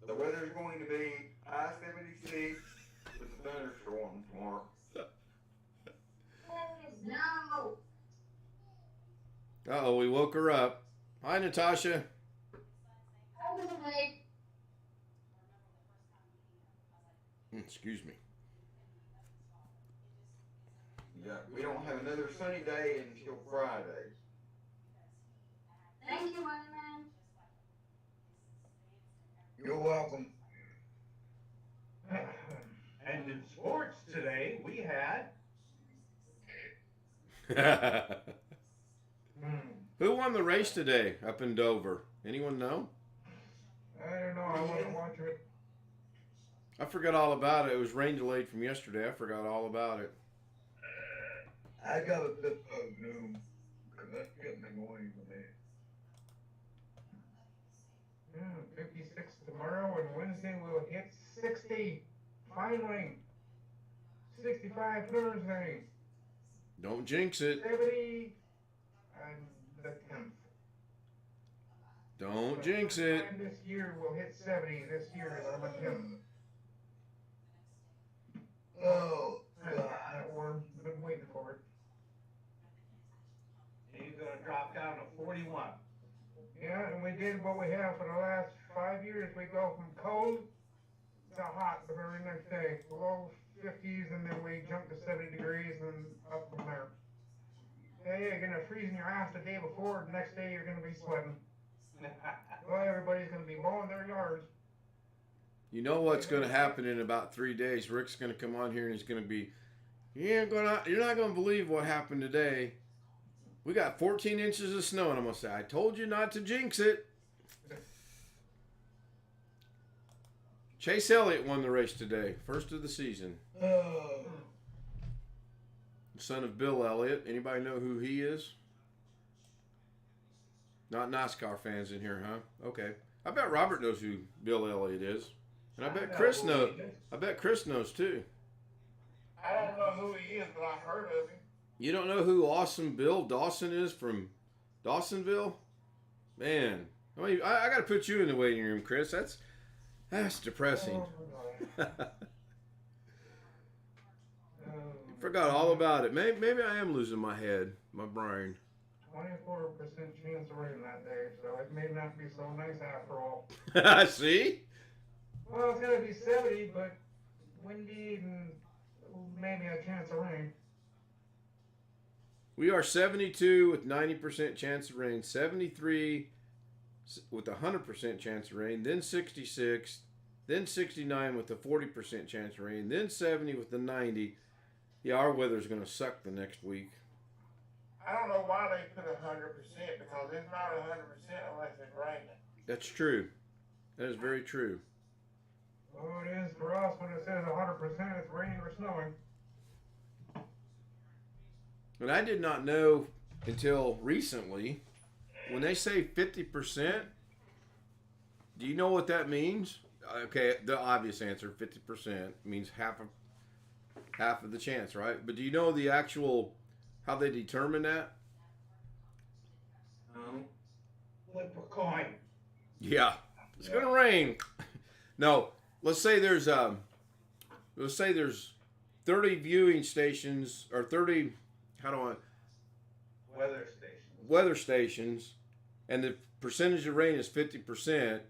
the weather's going to be I-76 with a thunderstorm tomorrow. No. Uh-oh, we woke her up. Hi, Natasha. Excuse me. Yeah, we don't have another sunny day until Friday. Thank you, Weatherman. You're welcome. And in sports today, we had. Who won the race today up in Dover? Anyone know? I don't know. I wasn't watching it. I forgot all about it. It was rain delayed from yesterday. I forgot all about it. I got a bit of noon because that's getting annoying to me. 56 tomorrow, and Wednesday we'll hit 60. Finally. 65 Thursday. Don't jinx it. 70 and the 10th. Don't jinx it. This year we'll hit 70. This year is on the 10th. Oh, God. That worm. Been waiting for it. He's going to drop down to 41. Yeah, and we did what we have for the last 5 years. We go from cold to hot the very next day. Below 50s, and then we jump to 70 degrees and up from there. Yeah, you're going to freeze in your ass the day before. The next day you're going to be sweating. Well, everybody's going to be mowing their yards. You know what's going to happen in about 3 days? Rick's going to come on here and he's going to be, you're not going to believe what happened today. We got 14 inches of snow, and I'm going to say, I told you not to jinx it. Chase Elliott won the race today, first of the season. Oh. Son of Bill Elliott. Anybody know who he is? Not NASCAR fans in here, huh? Okay. I bet Robert knows who Bill Elliott is. And I bet Chris knows. I bet Chris knows too. I don't know who he is, but I heard of him. You don't know who Awesome Bill Dawson is from Dawsonville? Man, I mean, I got to put you in the waiting room, Chris. That's depressing. Oh, Forgot all about it. Maybe I am losing my head, my brain. 24% chance of rain that day, so it may not be so nice after all. See? Well, it's gonna be 70, but windy and maybe a chance of rain. We are 72 with 90% chance of rain, 73 with 100% chance of rain, then 66, then 69 with a 40% chance of rain, then 70 with the 90. Yeah, our weather's going to suck the next week. I don't know why they put 100% because it's not 100% unless it's raining. That's true. That is very true. Oh, it is for us when it says 100%, it's raining or snowing. And I did not know until recently, when they say 50%, do you know what that means? Okay, the obvious answer, 50% means half of the chance, right? But do you know the actual, how they determine that? No. Flip a coin. Yeah, it's gonna rain. No, let's say there's 30 viewing stations or 30, weather stations, and the percentage of rain is 50%.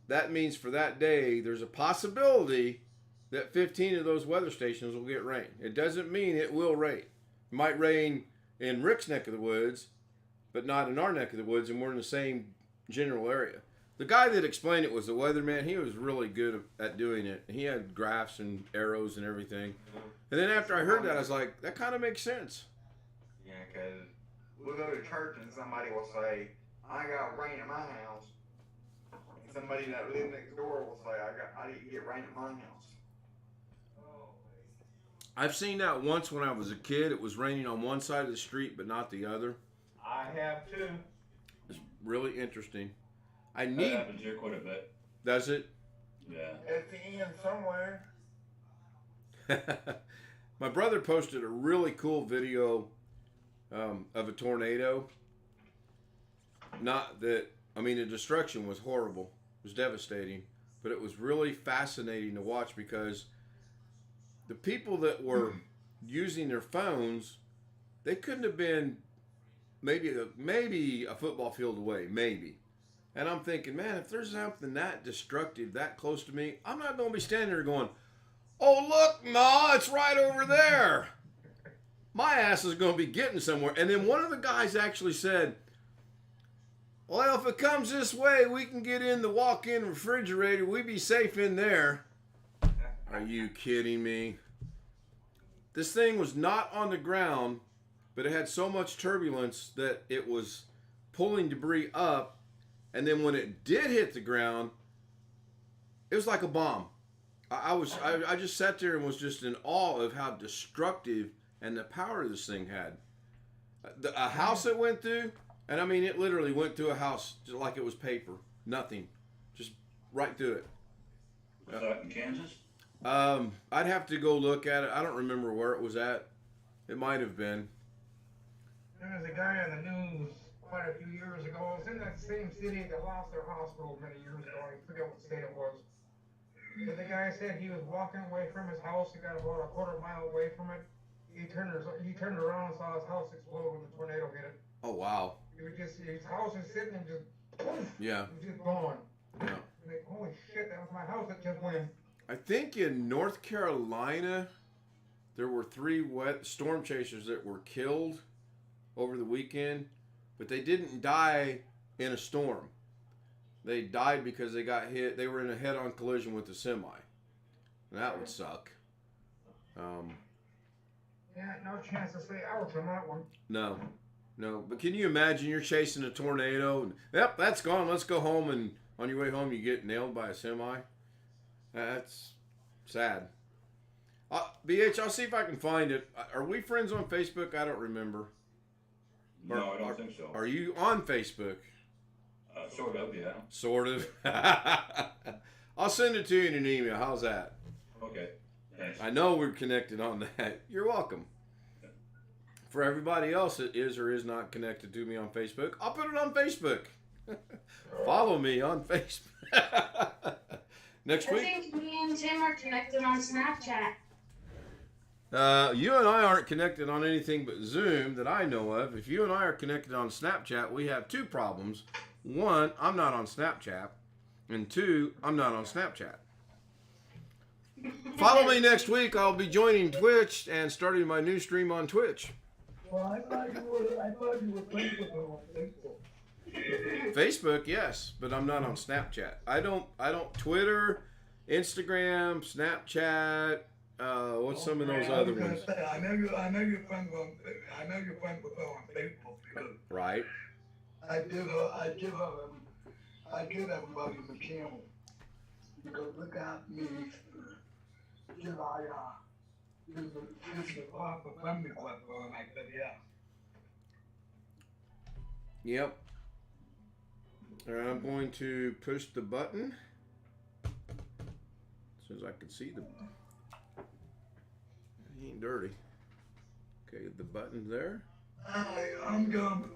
That means for that day, there's a possibility that 15 of those weather stations will get rain. It doesn't mean it will rain. It might rain in Rick's neck of the woods, but not in our neck of the woods, and we're in the same general area. The guy that explained it was the weatherman. He was really good at doing it. He had graphs and arrows and everything. And then after I heard that, I was like, that kind of makes sense. Yeah, because we'll go to church and somebody will say, I got rain at my house. And somebody that lives next door will say, I didn't get rain at my house. I've seen that once when I was a kid. It was raining on one side of the street, but not the other. I have too. It's really interesting. That happens here quite a bit. Does it? Yeah. At the end somewhere. My brother posted a really cool video of a tornado. The destruction was horrible. It was devastating. But it was really fascinating to watch because the people that were using their phones, they couldn't have been maybe a football field away, maybe. And I'm thinking, man, if there's something that destructive that close to me, I'm not going to be standing there going, oh, look, Ma, it's right over there. My ass is going to be getting somewhere. And then one of the guys actually said, well, if it comes this way, we can get in the walk-in refrigerator. We'd be safe in there. Are you kidding me? This thing was not on the ground, but it had so much turbulence that it was pulling debris up. And then when it did hit the ground, it was like a bomb. I just sat there and was just in awe of how destructive and the power this thing had. A house it went through, and I mean, it literally went through a house just like it was paper. Nothing. Just right through it. Was that in Kansas? I'd have to go look at it. I don't remember where it was at. It might have been. There was a guy on the news quite a few years ago. It was in that same city that lost their hospital many years ago. I forget what state it was. But the guy said he was walking away from his house. He got about a quarter mile away from it. He turned around and saw his house explode when the tornado hit it. Oh, wow. His house is sitting and just poof. Yeah. It was just gone. Yeah. Like, holy shit, that was my house that just went. I think in North Carolina, there were 3 storm chasers that were killed over the weekend, but they didn't die in a storm. They died because they got hit. They were in a head-on collision with a semi. And that would suck. Yeah, no chance to say ouch on that one. No. But can you imagine you're chasing a tornado and, yep, that's gone. Let's go home. And on your way home, you get nailed by a semi. That's sad. BH, I'll see if I can find it. Are we friends on Facebook? I don't remember. No, I don't think so. Are you on Facebook? Sort of, yeah. Sort of. I'll send it to you in an email. How's that? Okay, thanks. I know we're connected on that. You're welcome. For everybody else that is or is not connected to me on Facebook, I'll put it on Facebook. Follow me on Facebook. Next I week. think me and Tim are connected on Snapchat. You and I aren't connected on anything but Zoom that I know of. If you and I are connected on Snapchat, we have two problems. One, I'm not on Snapchat. And two, I'm not on Snapchat. Follow me next week. I'll be joining Twitch and starting my new stream on Twitch. Well, I thought you were Facebook on Facebook. Facebook, yes, but I'm not on Snapchat. I don't Twitter, Instagram, Snapchat. What's some of those other ones? I know you're friends with her on Facebook because Right. I give everybody the channel because look at me. Give the proper friend request for her, and I said yeah. Yep. All right, I'm going to push the button as soon as I can see the. He ain't dirty. Okay, the button's there. I'm gonna.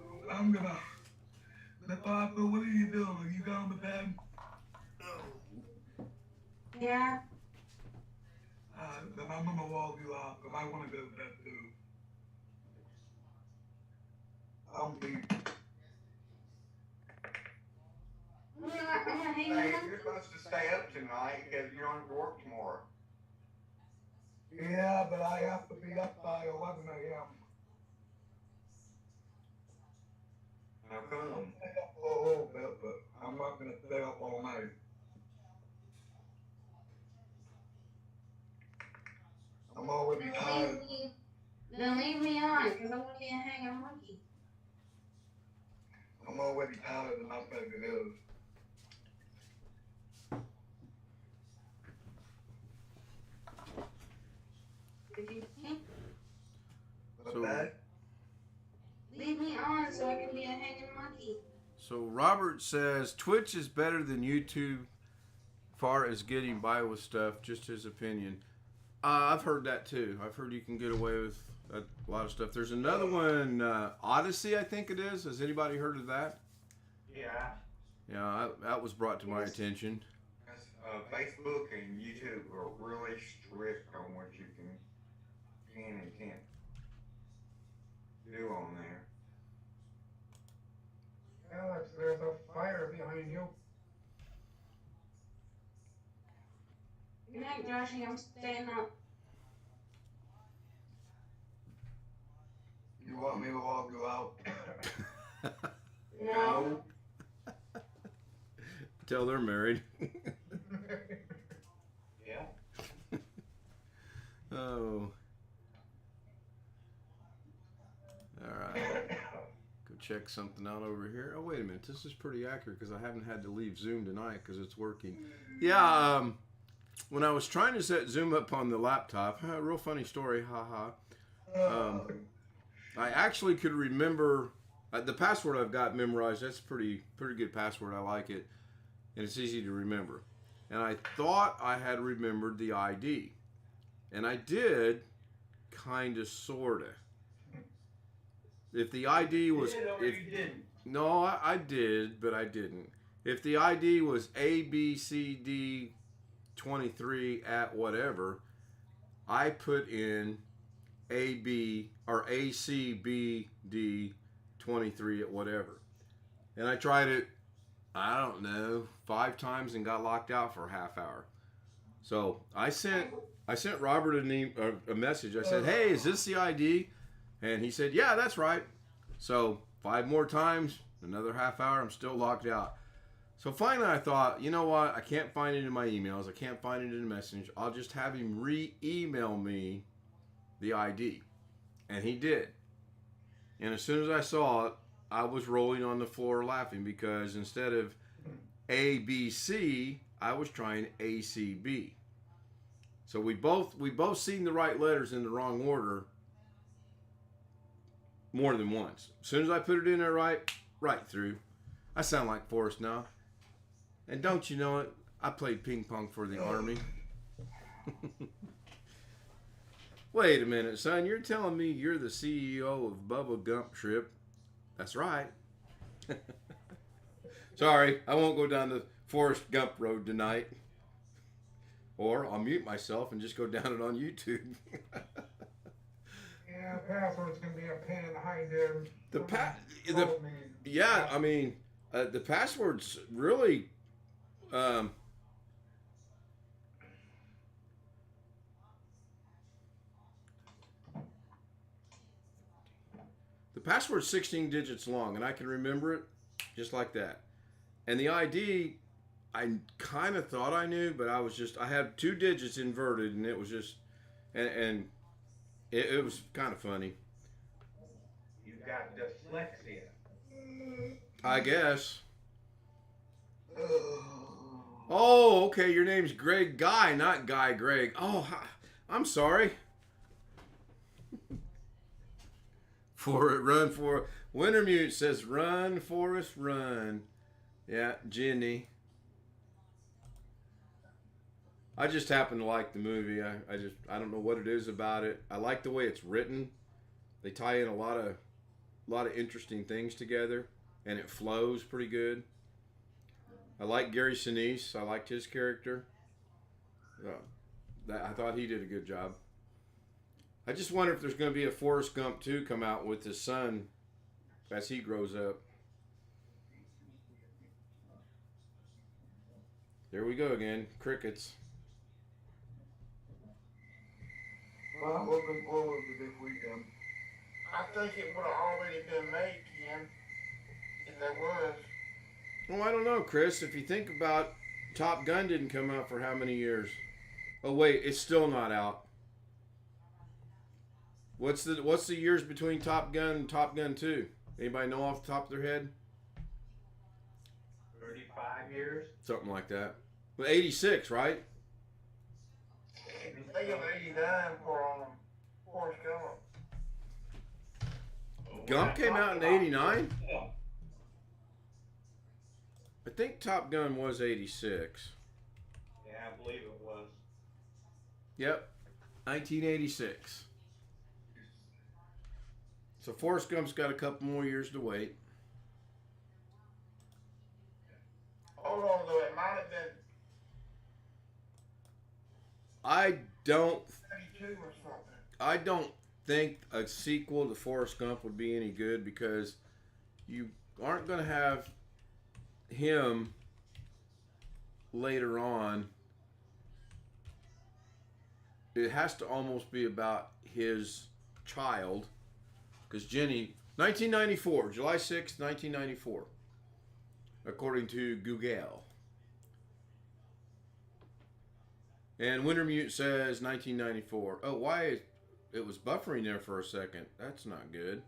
The Papa, what are you doing? Are you going to bed? Yeah. Then I'm gonna walk you out because I want to go to bed too. I'm leaving. I'm gonna hang Hey, out. you're supposed to stay up tonight because you don't have to work tomorrow. Yeah, but I have to be up by 11 a.m. Now come. Stay up for a little bit, but I'm not gonna stay up all night. I'm already tired. Then leave me on, because I want to be a hanging monkey. I'm already tired enough as it is. If you can't, But So- that, leave me on so I can be a hanging monkey. So Robert says Twitch is better than YouTube far as getting by with stuff, just his opinion. I've heard that too. I've heard you can get away with a lot of stuff. There's another one, Odyssey, I think it is. Has anybody heard of that? Yeah. Yeah, that was brought to my attention. Facebook and YouTube are really strict on what you can and can't do on there. Alex, there's a fire behind you. Good night, Joshy. I'm staying up. you want me to walk you out? No. Tell they're married. Yeah. Oh. Alright. Go check something out over here. Oh, wait a minute. This is pretty accurate because I haven't had to leave Zoom tonight because it's working. Yeah, when I was trying to set Zoom up on the laptop, real funny story, haha. I actually could remember the password I've got memorized. That's pretty good password. I like it. And it's easy to remember. And I thought I had remembered the ID. And I did, kind of, sort of. If the ID was... You didn't. No, I did, but I didn't. If the ID was ABCD23 at whatever, I put in AB or ACBD23 at whatever. And I tried it, I don't know, 5 times and got locked out for a half hour. So I sent Robert a message. I said, "Hey, is this the ID?" And he said, "Yeah, that's right." So 5 more times, another half hour, I'm still locked out. So finally I thought, you know what? I can't find it in my emails. I can't find it in a message. I'll just have him re-email me the ID. And he did. And as soon as I saw it, I was rolling on the floor laughing because instead of ABC, I was trying ACB. So we both seen the right letters in the wrong order more than once. As soon as I put it in there right through. I sound like Forrest now. And don't you know it, I played ping pong for the Army. Wait a minute, son. You're telling me you're the CEO of Bubba Gump Trip? That's right. Sorry, I won't go down the Forrest Gump road tonight. Or I'll mute myself and just go down it on YouTube. that password's gonna be a pain in the hind end. Yeah, I mean, the password's really, the password's 16 digits long, and I can remember it just like that. And the ID, I kind of thought I knew, but I had 2 digits inverted, and it was just, and it was kind of funny. You got dyslexia. I guess. Oh, okay. Your name's Greg Guy, not Guy Greg. Oh, I'm sorry. Run for Wintermute says run, Forrest, run. Yeah, Jenny. I just happen to like the movie. I don't know what it is about it. I like the way it's written. They tie in a lot of interesting things together, and it flows pretty good. I like Gary Sinise. I liked his character. I thought he did a good job. I just wonder if there's going to be a Forrest Gump 2 come out with his son as he grows up. There we go again. Crickets. Well, I'm looking forward to this weekend. I think it would have already been made, Ken, if there was. Well, I don't know, Chris. If you think about Top Gun didn't come out for how many years? Oh wait, it's still not out. What's the years between Top Gun and Top Gun 2? Anybody know off the top of their head? 35 years. Something like that. Well, 86, right? They give 89 for Forrest Gump. Gump came out in 89? I think Top Gun was 86. Yeah, I believe it was. Yep. 1986. So Forrest Gump's got a couple more years to wait. Hold on, though. It might have been I don't 32 or something. I don't think a sequel to Forrest Gump would be any good because you aren't going to have him later on. It has to almost be about his child because Jenny, 1994, July 6th, 1994, according to Google. And Wintermute says 1994. Oh, why? It was buffering there for a second. That's not good.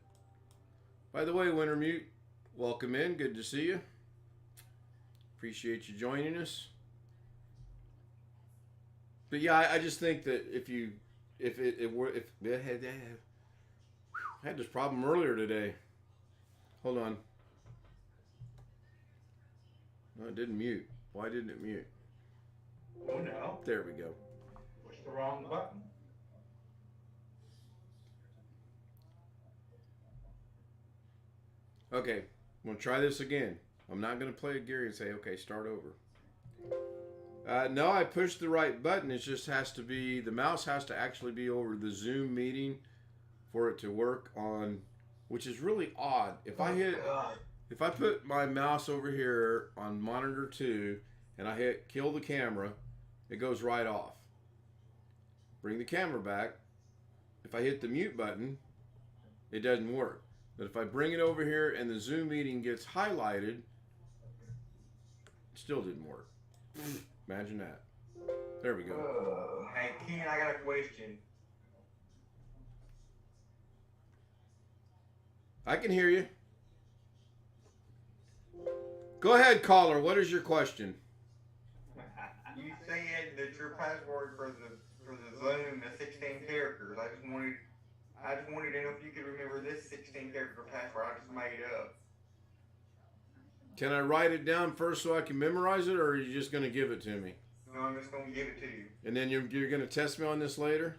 By the way, Wintermute, welcome in. Good to see you. Appreciate you joining us. But yeah, I just think that if I had this problem earlier today. Hold on. No, it didn't mute. Why didn't it mute? Oh no. There we go. Push the wrong button. Okay, I'm going to try this again. I'm not going to play a Gary and say, okay, start over. No, I pushed the right button. It just has to be, the mouse has to actually be over the Zoom meeting for it to work on, which is really odd. If I put my mouse over here on monitor 2 and I hit kill the camera, it goes right off. Bring the camera back. If I hit the mute button, it doesn't work. But if I bring it over here and the Zoom meeting gets highlighted, it still didn't work. Imagine that. There we go. Hey, Ken, I got a question. I can hear you. Go ahead, caller. What is your question? You said that your password for the Zoom is 16 characters. I just wanted to know if you could remember this 16 character password I just made up. Can I write it down first so I can memorize it, or are you just going to give it to me? No, I'm just going to give it to you. And then you're going to test me on this later?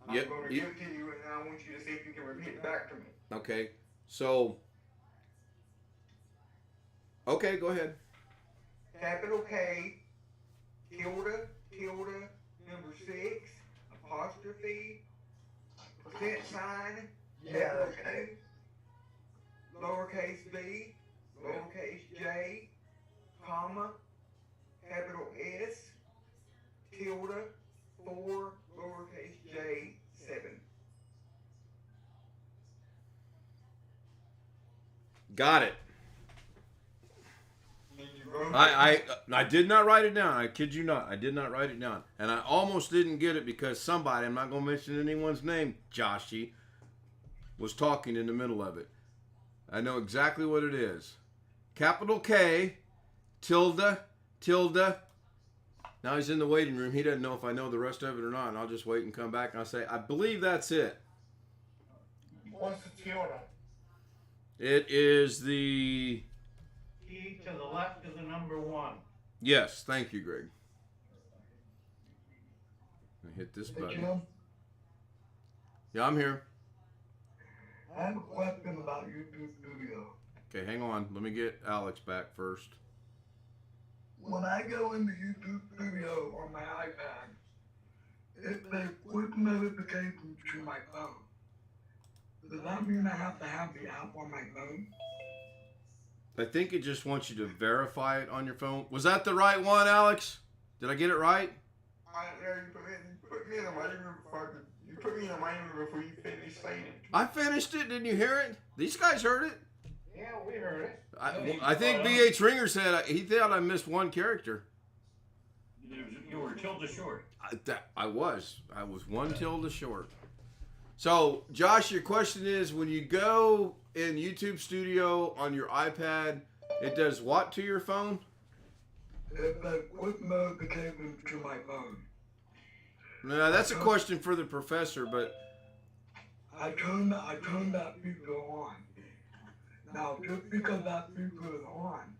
I'm going to give it to you, and then I want you to see if you can repeat it back to me. Okay. So, okay, go ahead. Capital K, tilde, number 6, apostrophe, percent sign, Yeah, capital okay. A, lowercase b, lowercase j, comma, capital S, tilde, 4, lowercase j, 7. Got it. Did you vote? I did not write it down. I kid you not. I did not write it down. And I almost didn't get it because somebody, I'm not going to mention anyone's name, Joshy, was talking in the middle of it. I know exactly what it is. Capital K, tilde, tilde. Now he's in the waiting room. He doesn't know if I know the rest of it or not. And I'll just wait and come back and I'll say, I believe that's it. What's the tilde? It is the... T to the left of the number 1. Yes, thank you, Greg. I hit this Hey, button. Jim, Yeah, I'm here. I have a question about YouTube Studio. Okay, hang on. Let me get Alex back first. When I go into YouTube Studio on my iPad, it says quick notifications to my phone. Does that mean I have to have the app on my phone? I think it just wants you to verify it on your phone. Was that the right one, Alex? Did I get it right? You put me in the waiting room before you put me in the waiting room before you finished saying it. I finished it. Didn't you hear it? These guys heard it. Yeah, we heard it. I think B.H. Ringer said he thought I missed one character. You were tilde short. I was one tilde short. So, Josh, your question is, when you go in YouTube Studio on your iPad, it does what to your phone? It says quick notifications to my phone. No, that's a question for the professor, but I turn that feature on. Now, just because that feature is on,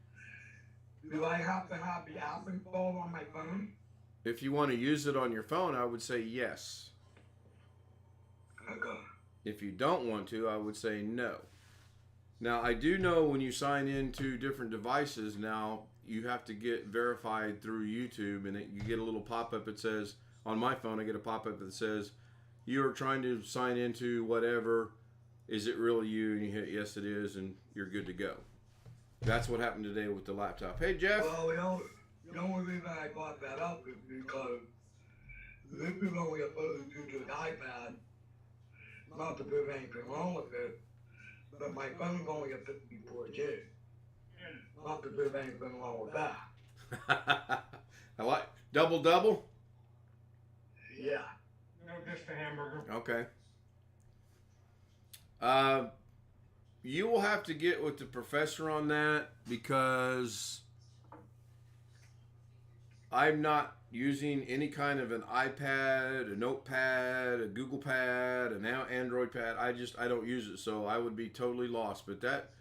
do I have to have the app installed on my phone? if you want to use it on your phone, I would say yes. Okay. If you don't want to, I would say no. Now, I do know when you sign into different devices now, you have to get verified through YouTube, and you get a little pop-up that says, on my phone, I get a pop-up that says, you're trying to sign into whatever. Is it really you? And you hit yes, it is, and you're good to go. That's what happened today with the laptop. Hey, Jeff. Well, the only reason I brought that up is because this is only a photo due to an iPad. Not that there's anything wrong with it, but my phone's only a 54 gig. Not that there's anything wrong with that. I like double. Yeah. No, just a hamburger. Okay. You will have to get with the professor on that because I'm not using any kind of an iPad, a notepad, a Google Pad, a now Android pad. I don't use it, so I would be totally lost. But that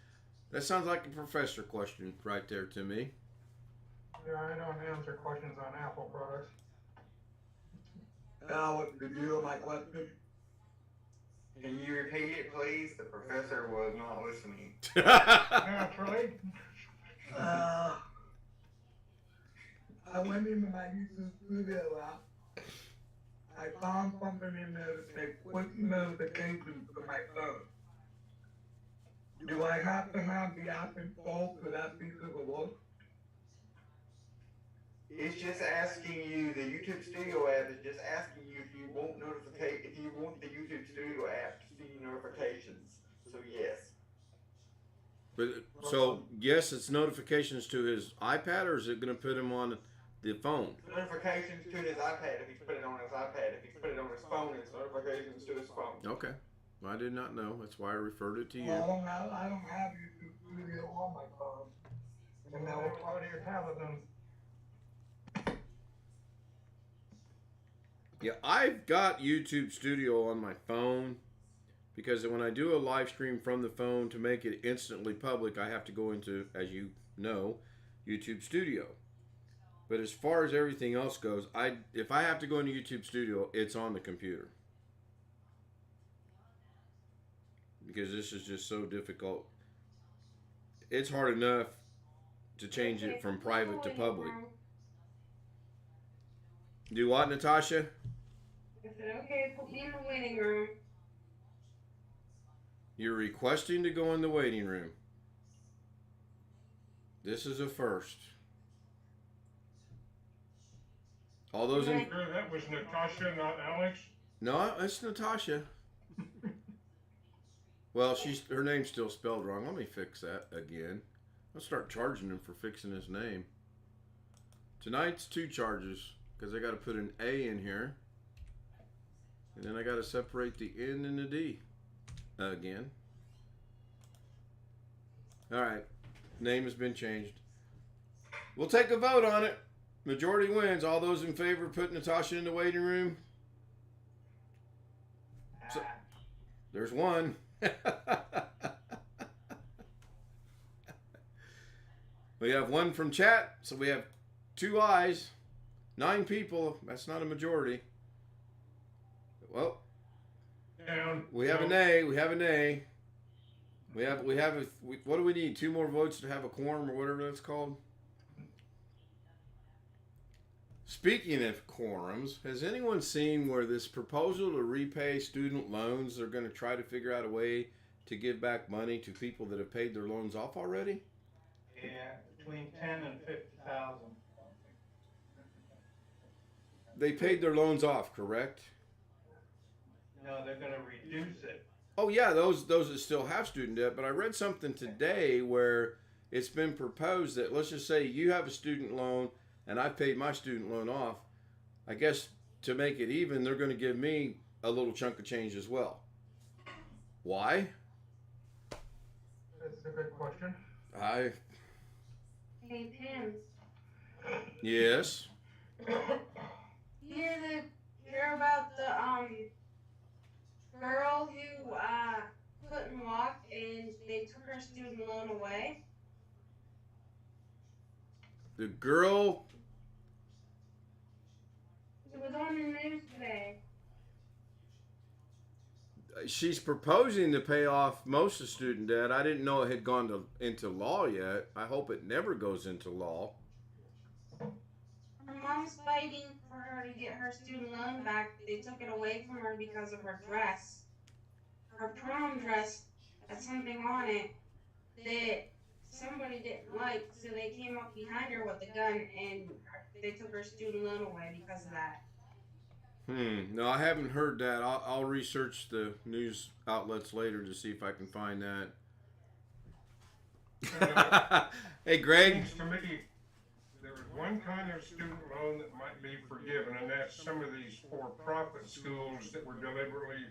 sounds like a professor question right there to me. Yeah, I don't answer questions on Apple products. Alex, did you hear my question? Can you repeat it, please? The professor was not listening. Naturally. I went into my YouTube Studio app. I found something in there that said quick notifications for my phone. Do I have to have the app installed for that feature to work? It's just asking you, the YouTube Studio app is just asking you if you want the YouTube Studio app to see notifications. So yes. But so yes, it's notifications to his iPad, or is it going to put him on the phone? Notifications to his iPad if he's put it on his iPad. If he's put it on his phone, it's notifications to his phone. Okay. I did not know. That's why I referred it to you. Well, I don't have YouTube Studio on my phone. And now we'll go to your tablet then. Yeah, I've got YouTube Studio on my phone because when I do a live stream from the phone to make it instantly public, I have to go into, as you know, YouTube Studio. But as far as everything else goes, if I have to go into YouTube Studio, it's on the computer. Because this is just so difficult. It's hard enough to change it from private to public. Do what, Natasha? I said, okay, put me in the waiting room. You're requesting to go in the waiting room. This is a first. All those in... Sure, that was Natasha, not Alex. No, it's Natasha. Well, her name's still spelled wrong. Let me fix that again. I'll start charging him for fixing his name. Tonight's 2 charges because I got to put an A in here. And then I got to separate the N and the D again. All right. Name has been changed. We'll take a vote on it. Majority wins. All those in favor of putting Natasha in the waiting room? So, there's one. We have one from chat, so we have 2 ayes. 9 people. That's not a majority. Well, Down. we have a nay. We have a nay. What do we need? 2 more votes to have a quorum or whatever that's called. Speaking of quorums, has anyone seen where this proposal to repay student loans, they're going to try to figure out a way to give back money to people that have paid their loans off already? Yeah, between 10 and 50,000. They paid their loans off, correct? No, they're gonna reduce it. Oh yeah, those that still have student debt, but I read something today where it's been proposed that, let's just say you have a student loan and I paid my student loan off. I guess to make it even, they're going to give me a little chunk of change as well. Why? That's a good question. Hey, Pam. Yes. Hear about the girl who couldn't walk and they took her student loan away? The girl. It was on the news today. She's proposing to pay off most of student debt. I didn't know it had gone into law yet. I hope it never goes into law. Her mom's fighting for her to get her student loan back. They took it away from her because of her dress. Her prom dress had something on it that somebody didn't like, so they came up behind her with a gun and they took her student loan away because of that. No, I haven't heard that. I'll research the news outlets later to see if I can find that. Hey, Greg. Seems to me there was one kind of student loan that might be forgiven, and that's some of these for-profit schools that were deliberately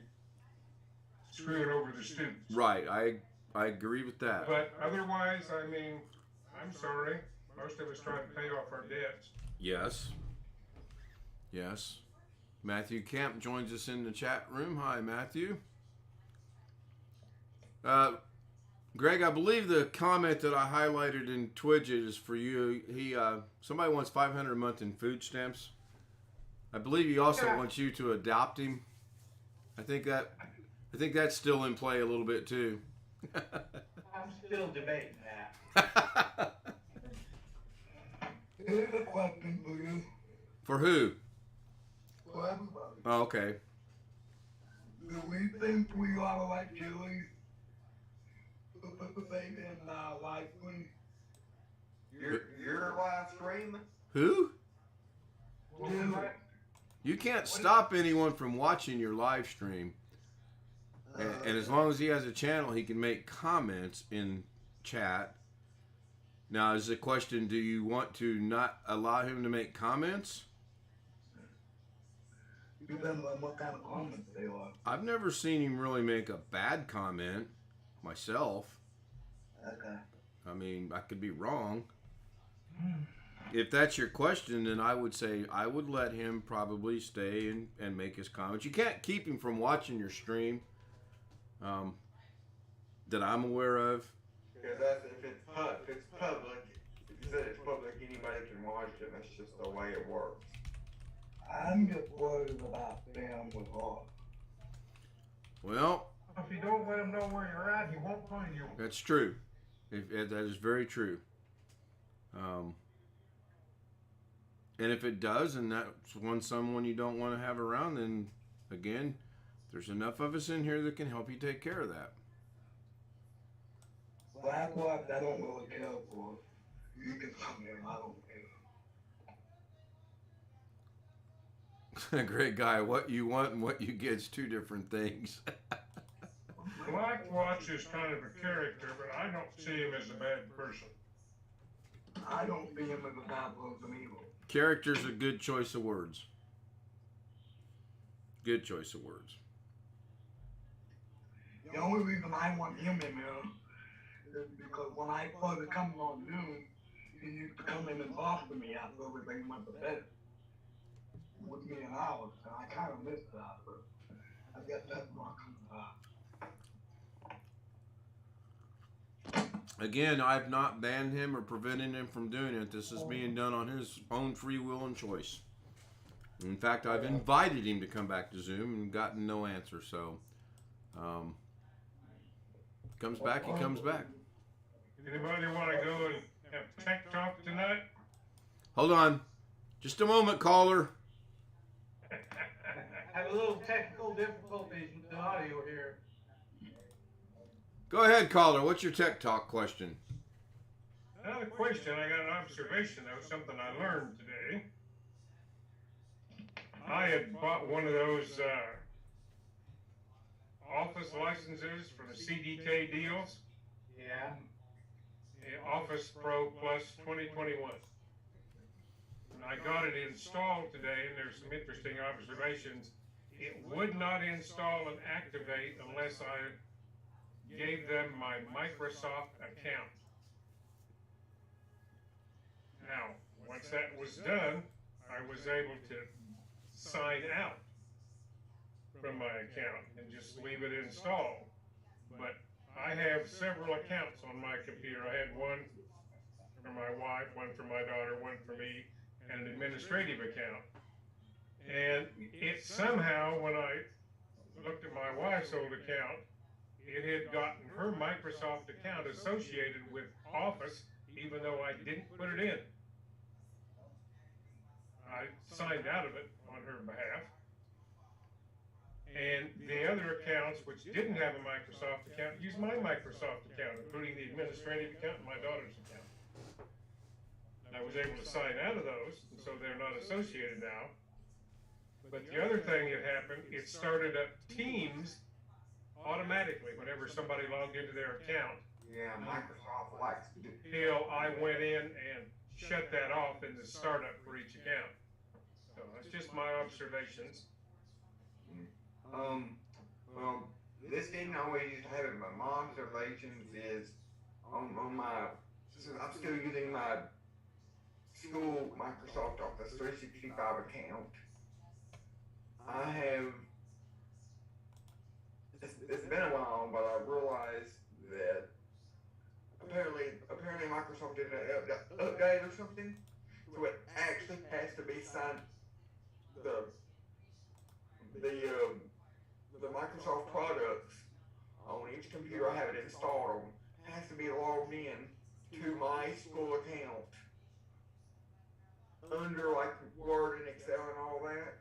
screwing over the students. Right, I agree with that. But otherwise, I mean, I'm sorry. Most of us try to pay off our debts. Yes. Yes. Matthew Camp joins us in the chat room. Hi, Matthew. Greg, I believe the comment that I highlighted in Twidget is for you. Somebody wants $500 a month in food stamps. I believe he also wants you to adopt him. I think that's still in play a little bit too. I'm still debating that. Here's a question for you. For who? For everybody. Oh, okay. Do we think we ought to like Julie to participate in live stream? Your live stream? Who? Julie. You can't stop anyone from watching your live stream. And as long as he has a channel, he can make comments in chat. Now, is the question, do you want to not allow him to make comments? Depends on what kind of comments they are. I've never seen him really make a bad comment myself. Okay. I mean, I could be wrong. If that's your question, then I would say I would let him probably stay and make his comments. You can't keep him from watching your stream that I'm aware of. Because if it's public, if you said it's public, anybody can watch it. That's just the way it works. I'm just worried about them with her. Well, If you don't let him know where you're at, he won't find you. that's true. That is very true. And if it does, and that's someone you don't want to have around, then again, there's enough of us in here that can help you take care of that. Black ops, I don't really care for. You can come in, I don't care. Great guy. What you want and what you get's two different things. Black Watch is kind of a character, but I don't see him as a bad person. I don't see him as a bad person either. Character's a good choice of words. Good choice of words. The only reason I want him in there is because when I started coming on news, he used to come in and talk to me after everything went to bed with me and Alex, and I kind of missed that, but I guess that's not coming back. Again, I've not banned him or prevented him from doing it. This is being done on his own free will and choice. In fact, I've invited him to come back to Zoom and gotten no answer. So, comes back, he comes back. Anybody want to go and have tech talk tonight? Hold on. Just a moment, caller. Have a little technical difficulties with the audio here. Go ahead, caller. What's your tech talk question? Not a question, I got an observation. That was something I learned today. I had bought one of those office licenses for the CDK deals. Yeah. The Office Pro Plus 2021. And I got it installed today, and there's some interesting observations. It would not install and activate unless I gave them my Microsoft account. Now, once that was done, I was able to sign out from my account and just leave it installed. But I have several accounts on my computer. I had one for my wife, one for my daughter, one for me, and an administrative account. And it somehow, when I looked at my wife's old account, it had gotten her Microsoft account associated with Office, even though I didn't put it in. I signed out of it on her behalf. And the other accounts, which didn't have a Microsoft account, used my Microsoft account, including the administrative account and my daughter's account. And I was able to sign out of those, and so they're not associated now. But the other thing that happened, it started up Teams automatically whenever somebody logged into their account. Yeah, Microsoft likes to do. Till I went in and shut that off in the startup for each account. So that's just my observations. Well, this didn't always used to have it, but my observations is on my, since I'm still using my school Microsoft Office 365 account, I have, it's been a while, but I realized that apparently Microsoft did an update or something, so it actually has to be signed, the Microsoft products on each computer I have it installed on has to be logged in to my school account under like Word and Excel and all that.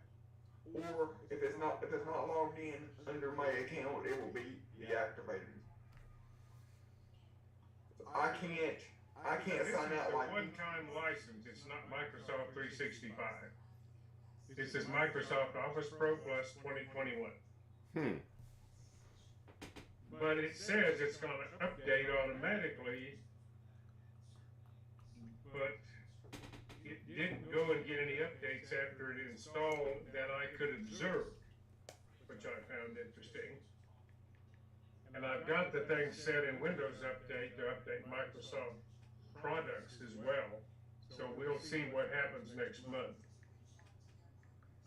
Or if it's not logged in under my account, it will be deactivated. So I can't sign out like a one-time license. It's not Microsoft 365. This is Microsoft Office Pro Plus 2021. But it says it's going to update automatically, but it didn't go and get any updates after it installed that I could observe, which I found interesting. And I've got the thing set in Windows Update to update Microsoft products as well. So we'll see what happens next month.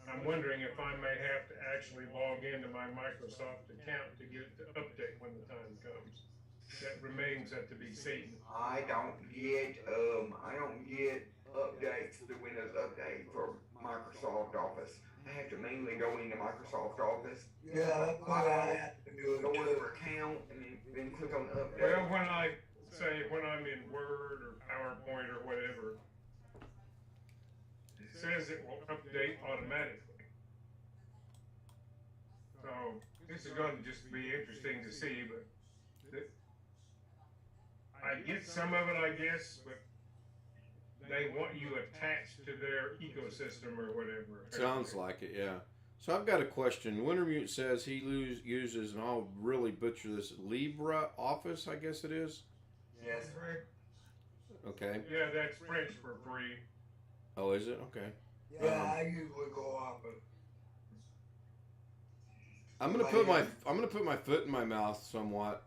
I'm wondering if I may have to actually log into my Microsoft account to get it to update when the time comes. That remains to be seen. I don't get updates to Windows Update for Microsoft Office. I have to mainly go into Microsoft Office. Yeah, that's what I have to do. Go into account and then click on update. Well, when I'm in Word or PowerPoint or whatever, it says it will update automatically. So this is going to just be interesting to see, but I get some of it, I guess, but they want you attached to their ecosystem or whatever. Sounds like it, yeah. So I've got a question. Wintermute says he uses, and I'll really butcher this, LibreOffice, I guess it is. Yes. Okay. Yeah, that's French for free. Oh, is it? Okay. Yeah, I usually go off of. I'm gonna put my foot in my mouth somewhat.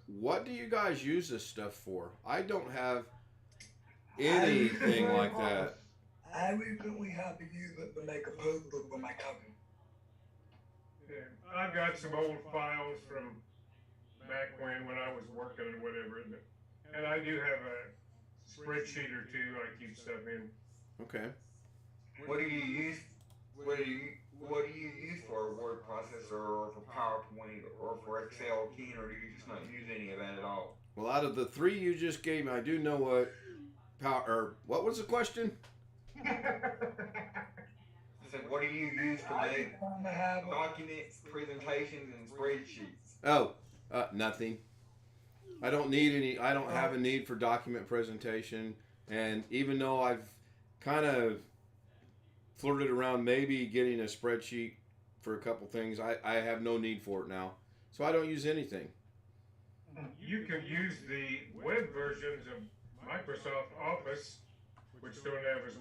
What do you guys use this stuff for? I don't have anything like that. I recently had to use it to make a poster for my cousin. Yeah, I've got some old files from back when I was working or whatever, and I do have a spreadsheet or two I keep stuff in. Okay. What do you use? What do you use for a word processor or for PowerPoint or for Excel, Keen, or do you just not use any of that at all? Well, out of the three you just gave me, I do know what was the question? I said, what do you use to make documents, presentations, and spreadsheets? Oh, nothing. I don't need any. I don't have a need for document presentation, and even though I've kind of flirted around maybe getting a spreadsheet for a couple things, I have no need for it now. So I don't use anything. You can use the web versions of Microsoft Office, which don't have as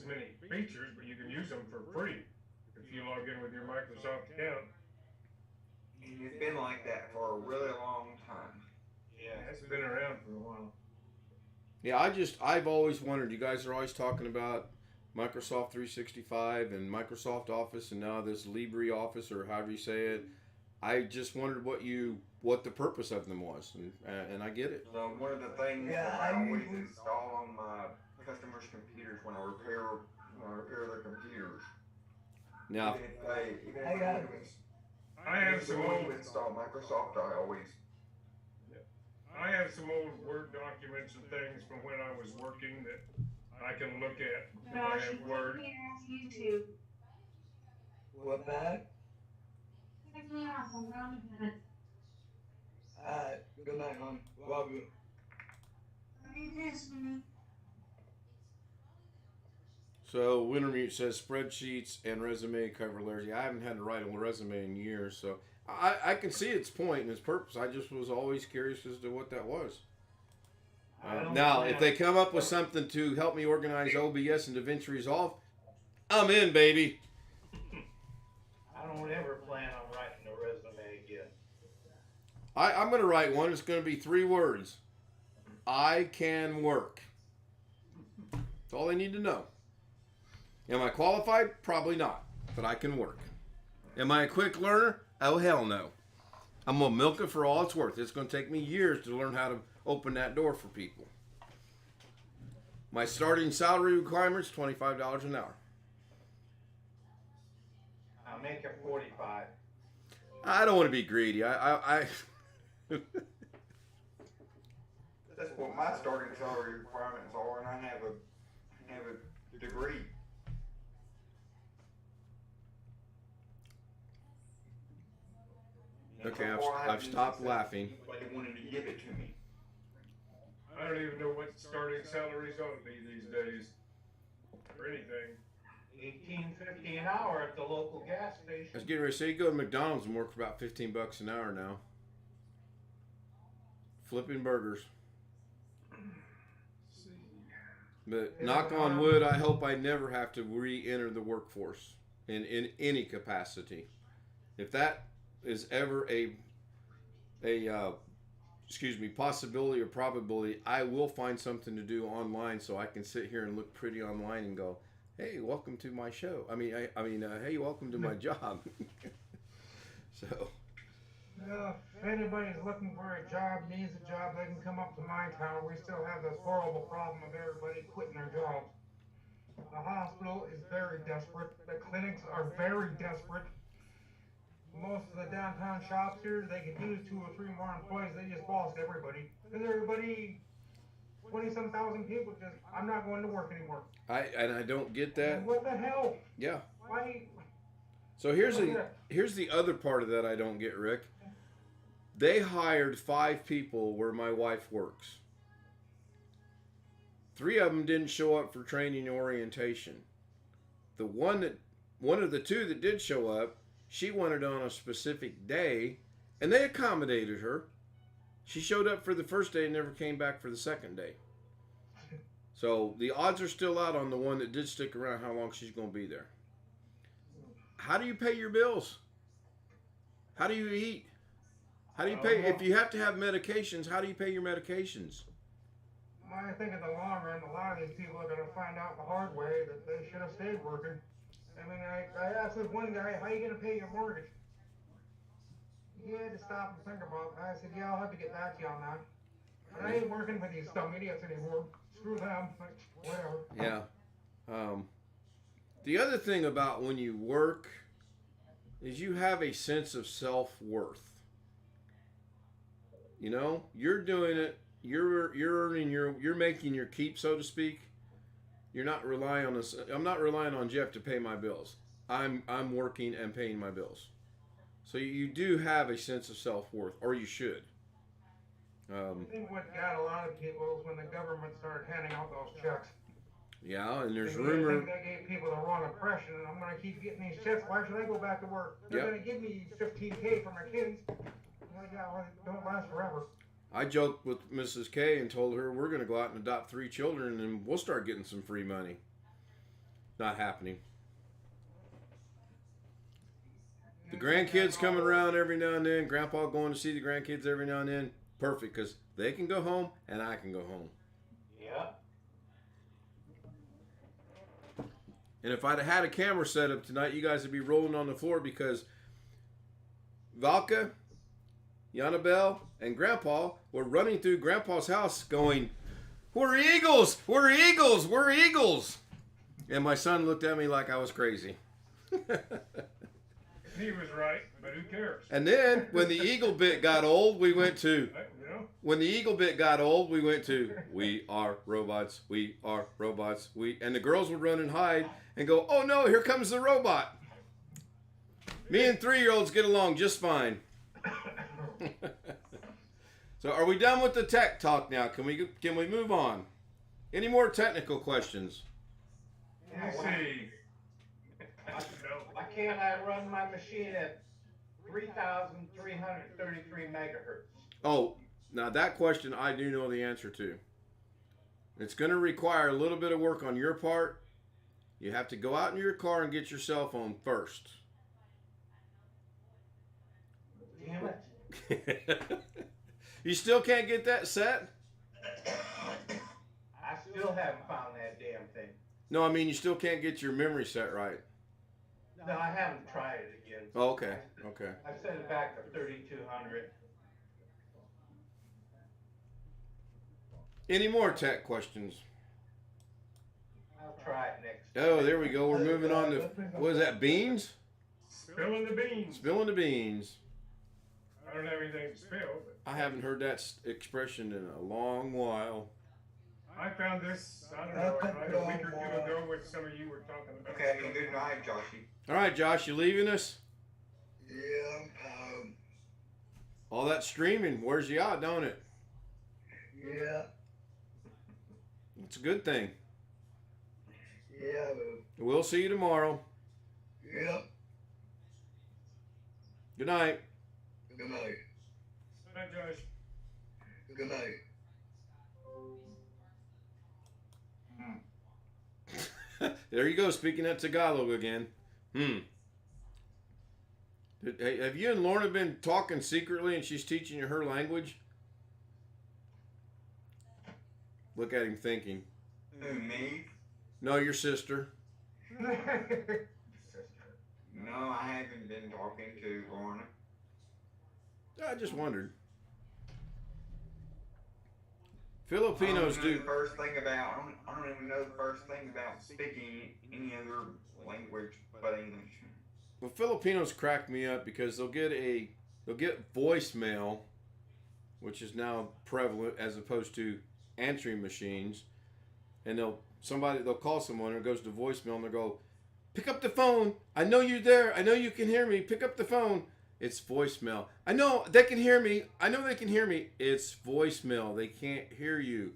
many features, but you can use them for free if you log in with your Microsoft account. And it's been like that for a really long time. Yeah, it's been around for a while. Yeah, I've always wondered. You guys are always talking about Microsoft 365 and Microsoft Office, and now this LibreOffice, or however you say it. I just wondered what the purpose of them was, and I get it. So one of the things that I always install on my customers' computers when I repair their computers. Now, I have some old install Microsoft. I have some old Word documents and things from when I was working that I can look at if I have Word. Take me off YouTube. What that? Take me off. I'm going to bed. Alright, good night, hon. Love you. Let me kiss me. so Wintermute says spreadsheets and resume cover letters. Yeah, I haven't had to write a resume in years, so I can see its point and its purpose. I just was always curious as to what that was. Now, if they come up with something to help me organize OBS and DaVinci Resolve, I'm in, baby. I don't ever plan on writing a resume again. I'm going to write one. It's going to be 3 words. I can work. That's all I need to know. Am I qualified? Probably not, but I can work. Am I a quick learner? Oh, hell no. I'm going to milk it for all it's worth. It's going to take me years to learn how to open that door for people. My starting salary requirement is $25 an hour. I'll make it 45. I don't want to be greedy. I That's what my starting salary requirements are, and I have a degree. Okay, I've stopped laughing. Nobody wanted to give it to me. I don't even know what starting salaries ought to be these days for anything. $18.50 an hour at the local gas I station. was getting ready to say, you go to McDonald's and work for about $15 an hour now. Flipping burgers. But knock on wood, I hope I never have to re-enter the workforce in any capacity. If that is ever a possibility or probability, I will find something to do online so I can sit here and look pretty online and go, hey, welcome to my show. Hey, welcome to my job. So. If anybody's looking for a job, needs a job, they can come up to my town. We still have this horrible problem of everybody quitting their jobs. The hospital is very desperate. The clinics are very desperate. Most of the downtown shops here, they could use 2 or 3 more employees. They just lost everybody. Because everybody, 20-some thousand people just, I'm not going to work anymore. I don't get that. What the hell? Yeah. Why? So here's the other part of that I don't get, Rick. They hired 5 people where my wife works. 3 of them didn't show up for training and orientation. One of the 2 that did show up, she wanted on a specific day, and they accommodated her. She showed up for the first day and never came back for the second day. So the odds are still out on the one that did stick around how long she's going to be there. How do you pay your bills? How do you eat? How do you pay? If you have to have medications, how do you pay your medications? Well, I think in the long run, a lot of these people are going to find out the hard way that they should have stayed working. I mean, I asked this one guy, how are you going to pay your mortgage? He had to stop and think about it. I said, yeah, I'll have to get back to you on that. But I ain't working with these dumb idiots anymore. Screw them. Like, whatever. Yeah. The other thing about when you work is you have a sense of self-worth. You know, you're doing it. You're earning you're making your keep, so to speak. You're not relying on this. I'm not relying on Jeff to pay my bills. I'm working and paying my bills. So you do have a sense of self-worth, or you should. I think what got a lot of people is when the government started handing out those checks. Yeah, and there's They rumor. think they gave people the wrong impression, and I'm going to keep getting these checks. Why should I go back to work? They're going to give me $15K for my kids. I'm like, yeah, well, it don't last forever. I joked with Mrs. K and told her we're going to go out and adopt 3 children and we'll start getting some free money. Not happening. The grandkids coming around every now and then. Grandpa going to see the grandkids every now and then. Perfect, because they can go home and I can go home. Yeah. And if I'd have had a camera set up tonight, you guys would be rolling on the floor because Valka, Yanabelle, and Grandpa were running through Grandpa's house going, "We're Eagles! We're Eagles! We're Eagles!" And my son looked at me like I was crazy. He was right, but who cares? And then when the eagle bit got old, we went to, when the eagle bit got old, we went to, "We are robots, we are robots, we," and the girls would run and hide and go, "Oh no, here comes the robot." Me and 3-year-olds get along just fine. So are we done with the tech talk now? Can we move on? Any more technical questions? Let's see. Why can't I run my machine at 3,333 megahertz? Oh, now that question I do know the answer to. It's going to require a little bit of work on your part. You have to go out in your car and get your cell phone first. Damn it. You still can't get that set? I still haven't found that damn thing. No, I mean you still can't get your memory set right. No, I haven't tried it again. Oh, okay, okay. I set it back to 3,200. Any more tech questions? I'll try it next. Oh, there we go. We're moving on to, what is that, beans? Spilling the beans. Spilling the beans. I don't have anything to spill, but I haven't heard that expression in a long while. I found this, I don't know, a week or 2 ago when some of you were talking about Okay, good night, Joshy. All right, Josh, you leaving us? Yeah, All that streaming wears you out, don't it? yeah, It's a good thing. yeah, We'll see you tomorrow. yeah. Good night. Good night. Hi, Josh. Good night. There you go, speaking that Tagalog again. Hey, have you and Lorna been talking secretly and she's teaching you her language? Look at him thinking. Who, me? No, your sister. No, I haven't been talking to Lorna. I just wondered. Filipinos I don't know do. the first thing about. I don't even know the first thing about speaking any other language but English. Well, Filipinos crack me up because they'll get voicemail, which is now prevalent as opposed to answering machines, and they'll call someone and it goes to voicemail and they'll go, "Pick up the phone. I know you're there. I know you can hear me. Pick up the phone." It's voicemail. I know they can hear me. I know they can hear me. It's voicemail. They can't hear you.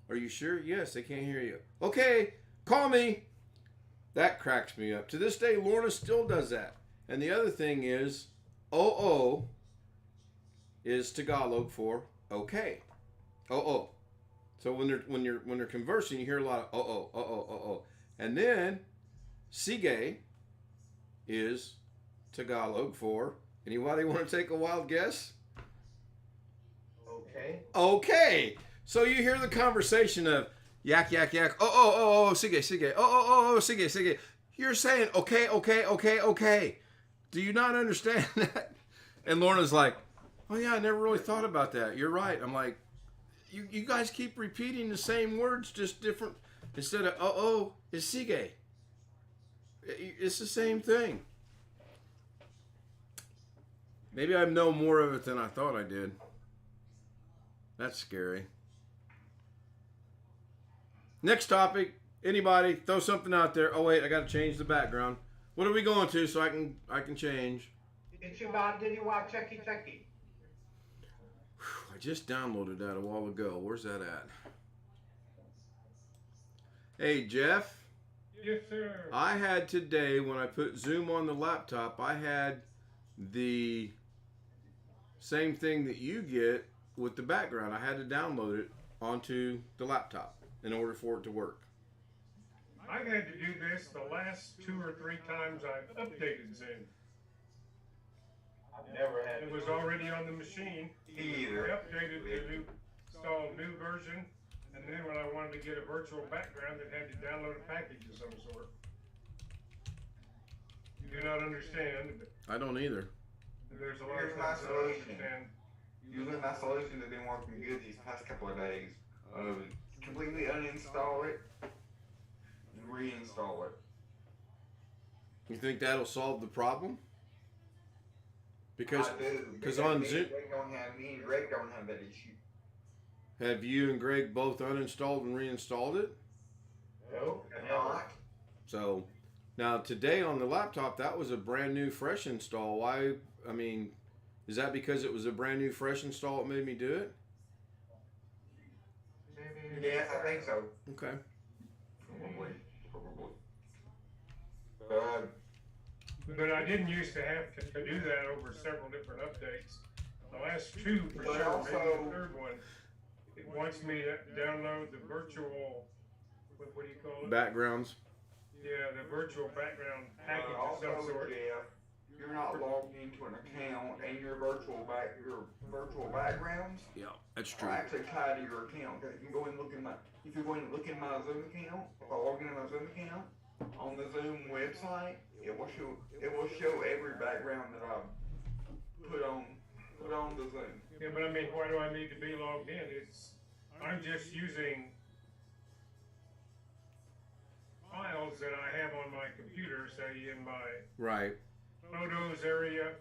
Are you sure? Yes, they can't hear you. Okay, call me. That cracks me up. To this day, Lorna still does that. And the other thing is, OO is Tagalog for okay. OO. So when they're conversing, you hear a lot of oh. And then sige is Tagalog for, anybody want to take a wild guess? Okay. Okay. So you hear the conversation of yak, oh, sige, oh, sige. You're saying okay. Do you not understand that? And Lorna's like, oh yeah, I never really thought about that. You're right. I'm like, you guys keep repeating the same words, just different. Instead of oh, it's sige. It's the same thing. Maybe I know more of it than I thought I did. That's scary. Next topic. Anybody throw something out there? Oh wait, I got to change the background. What are we going to so I can change? It's about did you watch Chucky? I just downloaded that a while ago. Where's that at? Hey Jeff. Yes, sir. I had today, when I put Zoom on the laptop, I had the same thing that you get with the background. I had to download it onto the laptop in order for it to work. I've had to do this the last 2 or 3 times I've updated Zoom. I've never had It was already on the machine. I Either. updated to install a new version, and then when I wanted to get a virtual background, it had to download a package of some sort. You do not understand, but I don't either. there's a lot of Here's my things I don't solution. understand. Usually my solution has been working good these past couple of days. Completely uninstall it and reinstall it. You think that'll solve the problem? Because I do. because on me Zoom, me and Greg don't have that issue. have you and Greg both uninstalled and reinstalled it? No, Not. So now today on the laptop, that was a brand new fresh install. Why? I mean, is that because it was a brand new fresh install that made me do it? Yes, I think so. Okay. Probably. But I didn't used to have to do that over several different updates. The last 2 for But sure, also- maybe the third one. It wants me to download the virtual, what do you call it? Backgrounds. Yeah, the virtual background package of some Also, sort. Jeff, you're not logged into an account, and your virtual backgrounds Yeah, that's are true. actually tied to your account. 'Cause if you go and look in my Zoom account, if I log into my Zoom account on the Zoom website, it will show every background that I put on the Zoom. Yeah, but I mean, why do I need to be logged in? I'm just using files that I have on my computer, say in my Right. photos area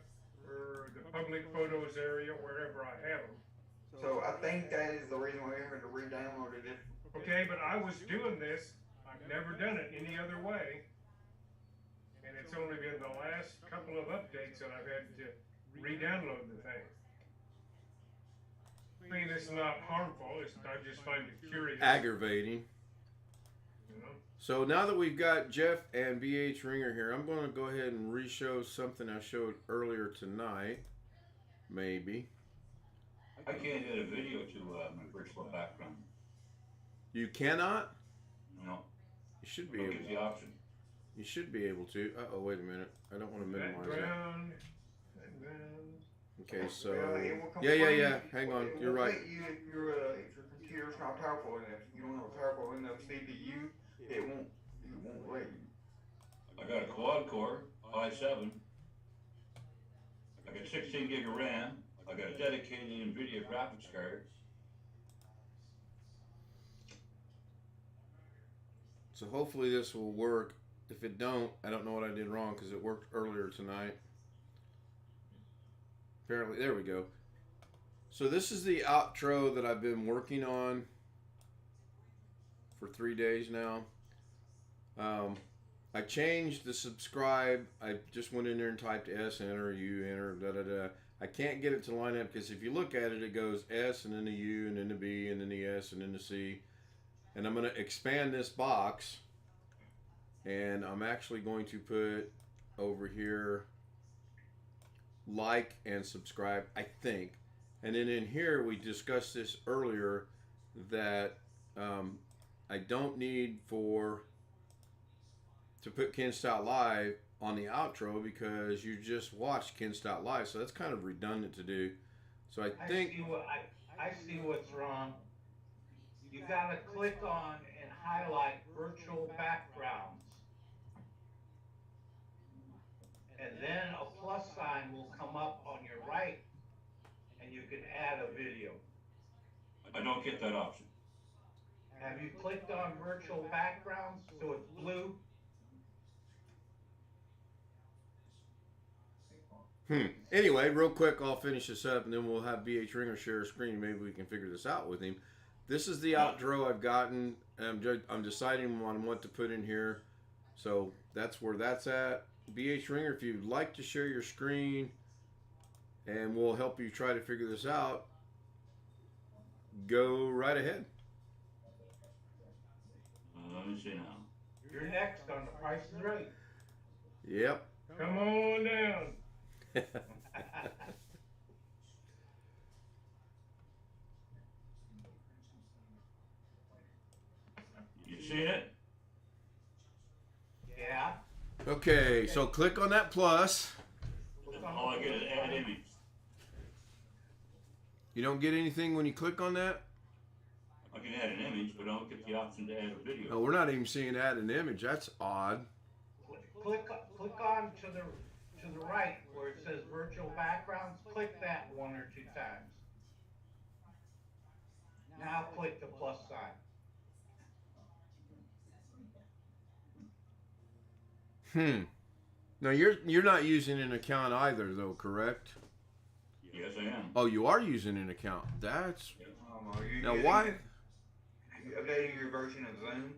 or the public photos area, wherever I have them. So I think that is the reason why you're having to re-download it. Okay, but I was doing this, I've never done it any other way. And it's only been the last couple of updates that I've had to re-download the thing. I mean, it's not harmful, I just find it curious. Aggravating. You know? So now that we've got Jeff and BH Ringer here, I'm going to go ahead and re-show something I showed earlier tonight. Maybe. I can't add a video to my virtual background. You cannot? No, You should be don't able give the option. You should be able to. Uh-oh, wait a minute. I don't want to minimize that. Background. Okay, so... Well, it will Yeah. complain- Hang on. it will You're right. let you if your computer's not powerful enough. If you don't have a powerful enough CPU, it won't let you. I got a quad core, i7. I got 16 gig of RAM. I got a dedicated NVIDIA graphics card. So hopefully this will work. If it don't, I don't know what I did wrong because it worked earlier tonight. Apparently, there we go. So this is the outro that I've been working on for 3 days now. I changed the subscribe. I just went in there and typed S, enter, U, enter, da da da. I can't get it to line up because if you look at it, it goes S and then the U and then the B and then the S and then the C. And I'm going to expand this box. And I'm actually going to put over here like and subscribe, I think. And then in here, we discussed this earlier that I don't need to put Ken Stout Live on the outro because you just watched Ken Stout Live, so that's kind of redundant to do. So I think I see what's wrong. You gotta click on and highlight virtual backgrounds. And then a plus sign will come up on your right and you can add a video. I don't get that option. Have you clicked on virtual backgrounds so it's blue? Anyway, real quick, I'll finish this up and then we'll have BH Ringer share a screen. Maybe we can figure this out with him. This is the outro I've gotten. I'm deciding on what to put in here. So that's where that's at. BH Ringer, if you'd like to share your screen and we'll help you try to figure this out, go right ahead. Let me see now. You're next on The Price is Right. Yep. Come on down. You seen it? Yeah. Okay, so click on that plus. All I get is add image. You don't get anything when you click on that? I can add an image, but I don't get the option to add a video. No, we're not even seeing add an image. That's odd. Click on to the right where it says virtual backgrounds. Click that 1 or 2 times. Now click the plus sign. Now you're not using an account either, though, correct? Yes, I am. Oh, you are using an account. That's Are you now using- why? Are you updating your version of Zoom?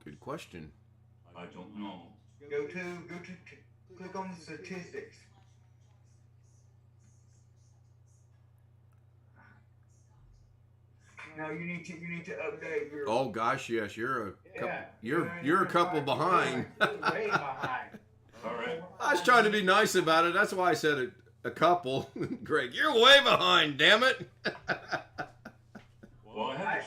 Good question. I don't know. Go to click on the statistics. Now you need to update your. Oh gosh, yes, you're a couple, Yeah. you're a couple behind. Way behind. All right. I was trying to be nice about it. That's why I said a couple. Greg, you're way behind. Damn it. Well, I have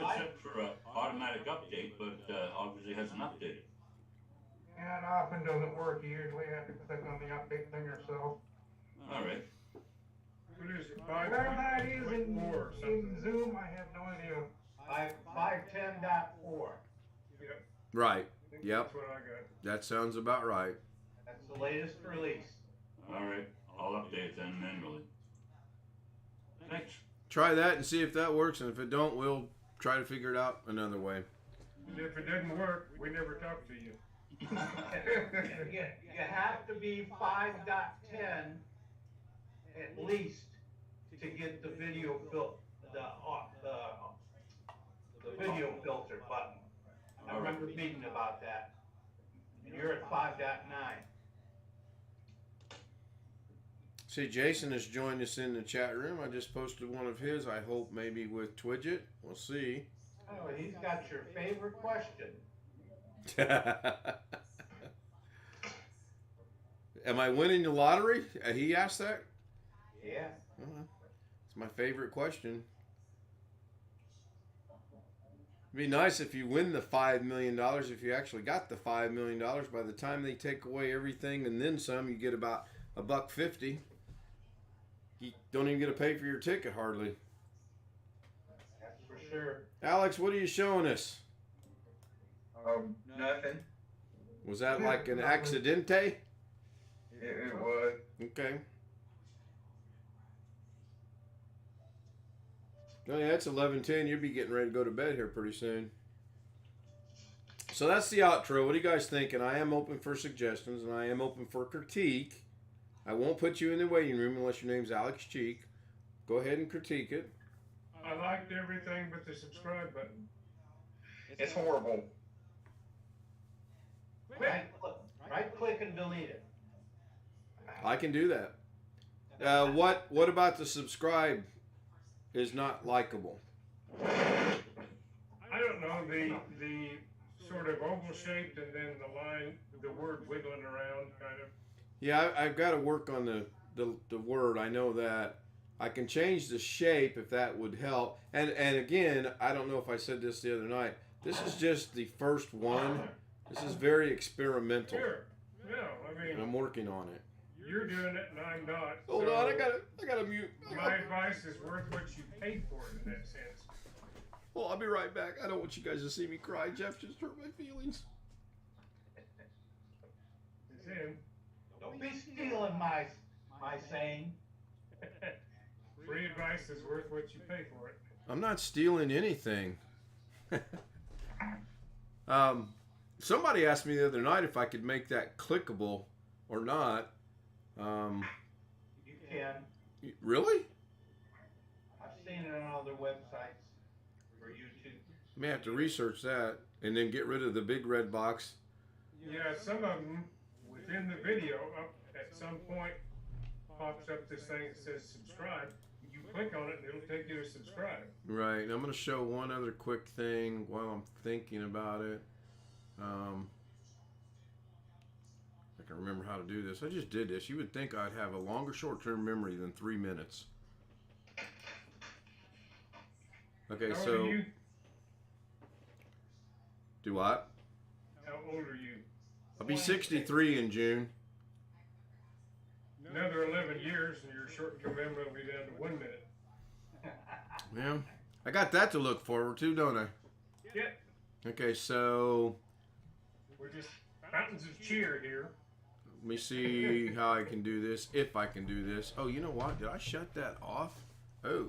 it set for an automatic update, but obviously hasn't updated. Yeah, it often doesn't work. You usually have to click on the update thing yourself. All right. What is it? Where that is 5.4 or in something. Zoom, I have no idea. 510.4. Yep. Right. I think Yep. That's what I got. That sounds about right. That's the latest release. All right. I'll update it then manually. Thanks. Try that and see if that works, and if it don't, we'll try to figure it out another way. And if it didn't work, we never talked to you. You have to be 5.10 at least to get the video the video filter button. I remember reading about that. And you're at 5.9. See, Jason has joined us in the chat room. I just posted one of his. I hope maybe with Twidget. We'll see. Oh, he's got your favorite question. Am I winning the lottery? He asked that? Yeah. It's my favorite question. It'd be nice if you win the $5 million. If you actually got the $5 million, by the time they take away everything and then some, you get about $1.50. You don't even get to pay for your ticket hardly. That's for sure. Alex, what are you showing us? Nothing. Was that like an accidente? It was. Okay. Oh yeah, it's 11:10. You'll be getting ready to go to bed here pretty soon. So that's the outro. What are you guys thinking? I am open for suggestions and I am open for critique. I won't put you in the waiting room unless your name's Alex Cheak. Go ahead and critique it. I liked everything but the subscribe button. It's horrible. Right click and delete it. I can do that. What about the subscribe is not likable? I don't know, the sort of oval shaped and then the line, the word wiggling around kind of. Yeah, I've got to work on the word. I know that. I can change the shape if that would help. And again, I don't know if I said this the other night. This is just the first one. This is very experimental. Sure. No, I mean, And I'm working on it. you're doing it and I'm not. Hold so on, I gotta mute. My advice is worth what you paid for it in that sense. Well, I'll be right back. I don't want you guys to see me cry. Jeff just hurt my feelings. It's in. Don't be stealing my saying. Free advice is worth what you pay for it. I'm not stealing anything. Somebody asked me the other night if I could make that clickable or not. You can. Really? I've seen it on other websites or YouTube. May have to research that and then get rid of the big red box. Yeah, some of them within the video up at some point pops up this thing that says subscribe. You click on it and it'll take you to subscribe. Right. And I'm going to show one other quick thing while I'm thinking about it. I can remember how to do this. I just did this. You would think I'd have a longer short-term memory than 3 minutes. Okay, How old so are you? do what? How old are you? I'll be 63 in June. Another 11 years and your short-term memory will be down to 1 minute. Yeah, I got that to look forward to, don't I? Yeah, Okay, so we're just fountains of cheer here. let me see how I can do this, if I can do this. Oh, you know what? Did I shut that off? Oh,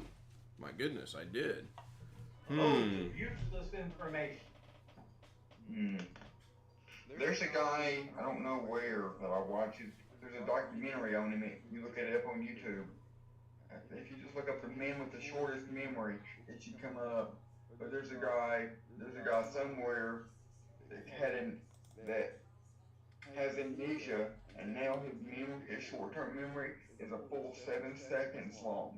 my goodness, I did. Useless information. There's a guy, I don't know where, that I watch. There's a documentary on him. You look it up on YouTube. If you just look up the man with the shortest memory, it should come up. But there's a guy somewhere that has amnesia, and now his short-term memory is a full 7 seconds long.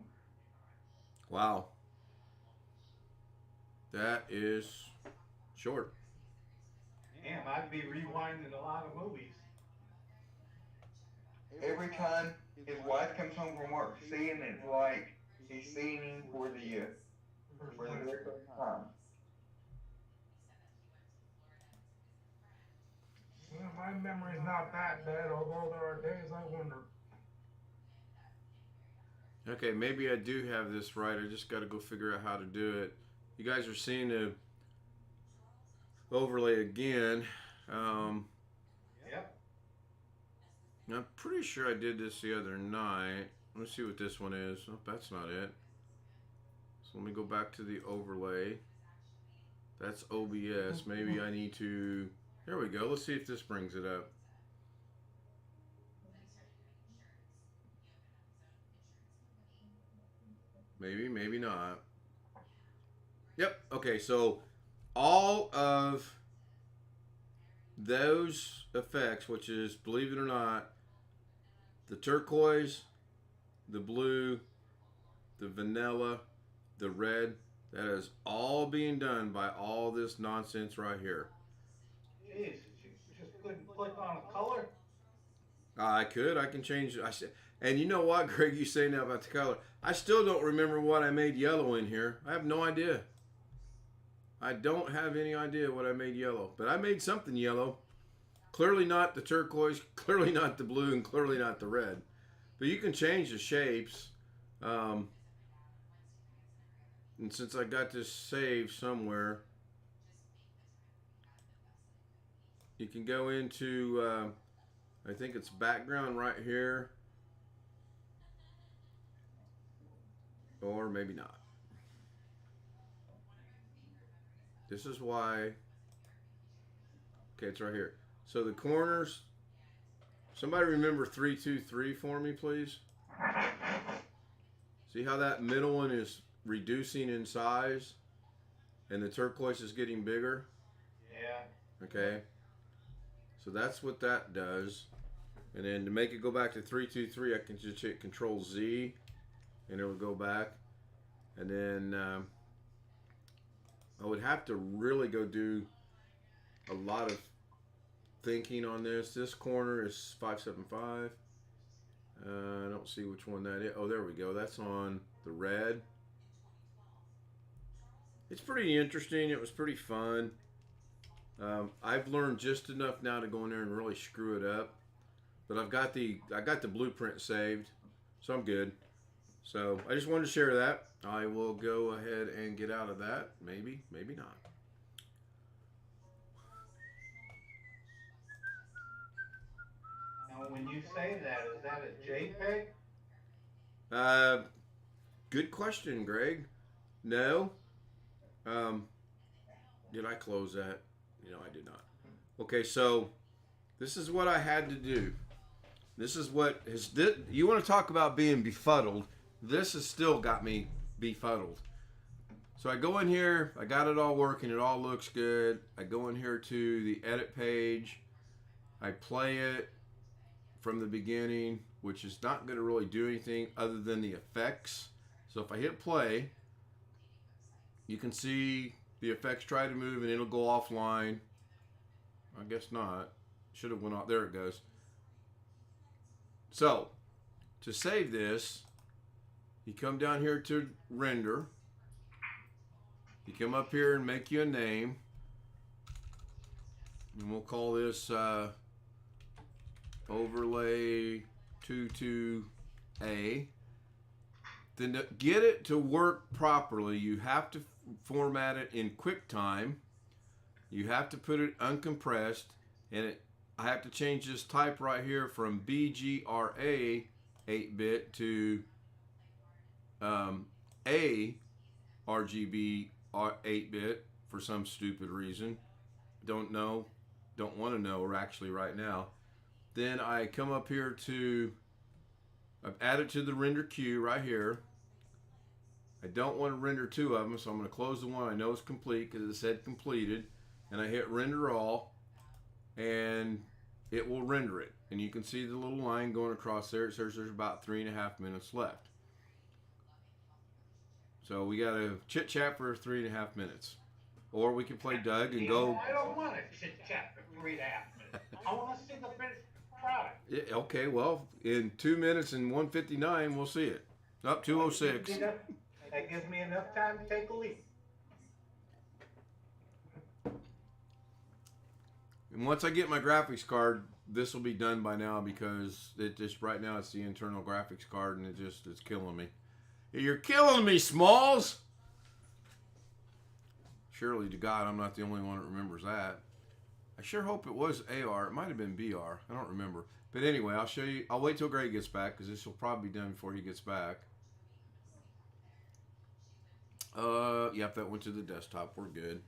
Wow. That is short. Damn, I'd be rewinding a lot of movies. Every time his wife comes home from work, seeing it's like he's seeing him for the very first time. Yeah, my memory's not that bad, although there are days I wonder. Okay, maybe I do have this right. I just got to go figure out how to do it. You guys are seeing the overlay again. Yep. I'm pretty sure I did this the other night. Let's see what this one is. Oh, that's not it. So let me go back to the overlay. That's OBS. Maybe I need to... There we go. Let's see if this brings it up. Maybe, maybe not. Yep. Okay, so all of those effects, which is, believe it or not, the turquoise, the blue, the vanilla, the red, that is all being done by all this nonsense right here. Jeez, you just couldn't click on a color? I can change it. And you know what, Greg, you say now about the color. I still don't remember what I made yellow in here. I have no idea. I don't have any idea what I made yellow. But I made something yellow. Clearly not the turquoise, clearly not the blue, and clearly not the red. But you can change the shapes. And since I got this saved somewhere, you can go into, I think it's background right here. Or maybe not. This is why. Okay, it's right here. So the corners. Somebody remember 323 for me, please. See how that middle one is reducing in size? and the turquoise is getting bigger. Yeah. Okay. So that's what that does. And then to make it go back to 323, I can just hit Control Z, and it will go back. And then I would have to really go do a lot of thinking on this. This corner is 575. I don't see which one that is. Oh, there we go. That's on the red. It's pretty interesting. It was pretty fun. I've learned just enough now to go in there and really screw it up. But I got the blueprint saved, so I'm good. So I just wanted to share that. I will go ahead and get out of that. Maybe, maybe not. Now, when you say that, is that a JPEG? Good question, Greg. No. Did I close that? No, I did not. Okay, so this is what I had to do. This is what is. You want to talk about being befuddled? This has still got me befuddled. So I go in here. I got it all working. It all looks good. I go in here to the edit page. I play it from the beginning, which is not going to really do anything other than the effects. So if I hit play, you can see the effects try to move and it'll go offline. I guess not. Should have went off. There it goes. So, to save this, you come down here to render. You come up here and make you a name. And we'll call this overlay 22A. Then to get it to work properly, you have to format it in QuickTime. You have to put it uncompressed, and I have to change this type right here from BGRA 8-bit to A RGB 8-bit for some stupid reason. Don't know. Don't want to know actually right now. Then I come up here to, I've added to the render queue right here. I don't want to render two of them, so I'm going to close the one I know is complete because it said completed. And I hit render all, and it will render it. And you can see the little line going across there. It says there's about 3.5 minutes left. So we got to chit chat for 3.5 minutes. Or we can play Doug and go. I don't want to chit chat for 3.5 minutes. I want to see the finished product. Yeah, okay, well, in 2 minutes and 1:59, we'll see it. Up 2:06. That gives me enough time to take a leak. And once I get my graphics card, this will be done by now because it just right now it's the internal graphics card and it's killing me. You're killing me, Smalls. Surely to God, I'm not the only one that remembers that. I sure hope it was AR. It might have been BR. I don't remember. But anyway, I'll show you. I'll wait till Greg gets back because this will probably be done before he gets back. Yep, that went to the desktop. We're good.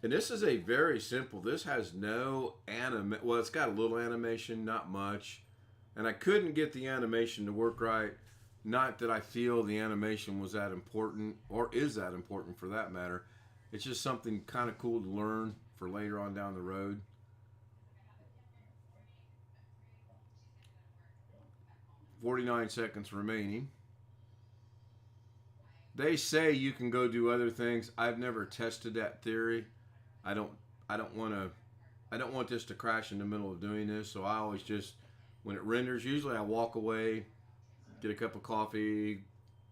And this is a very simple. This has no well, it's got a little animation, not much. And I couldn't get the animation to work right. Not that I feel the animation was that important, or is that important for that matter. It's just something kind of cool to learn for later on down the road. "49 seconds remaining." They say you can go do other things. I've never tested that theory. I don't want this to crash in the middle of doing this, so I always just, when it renders, usually I walk away, get a cup of coffee,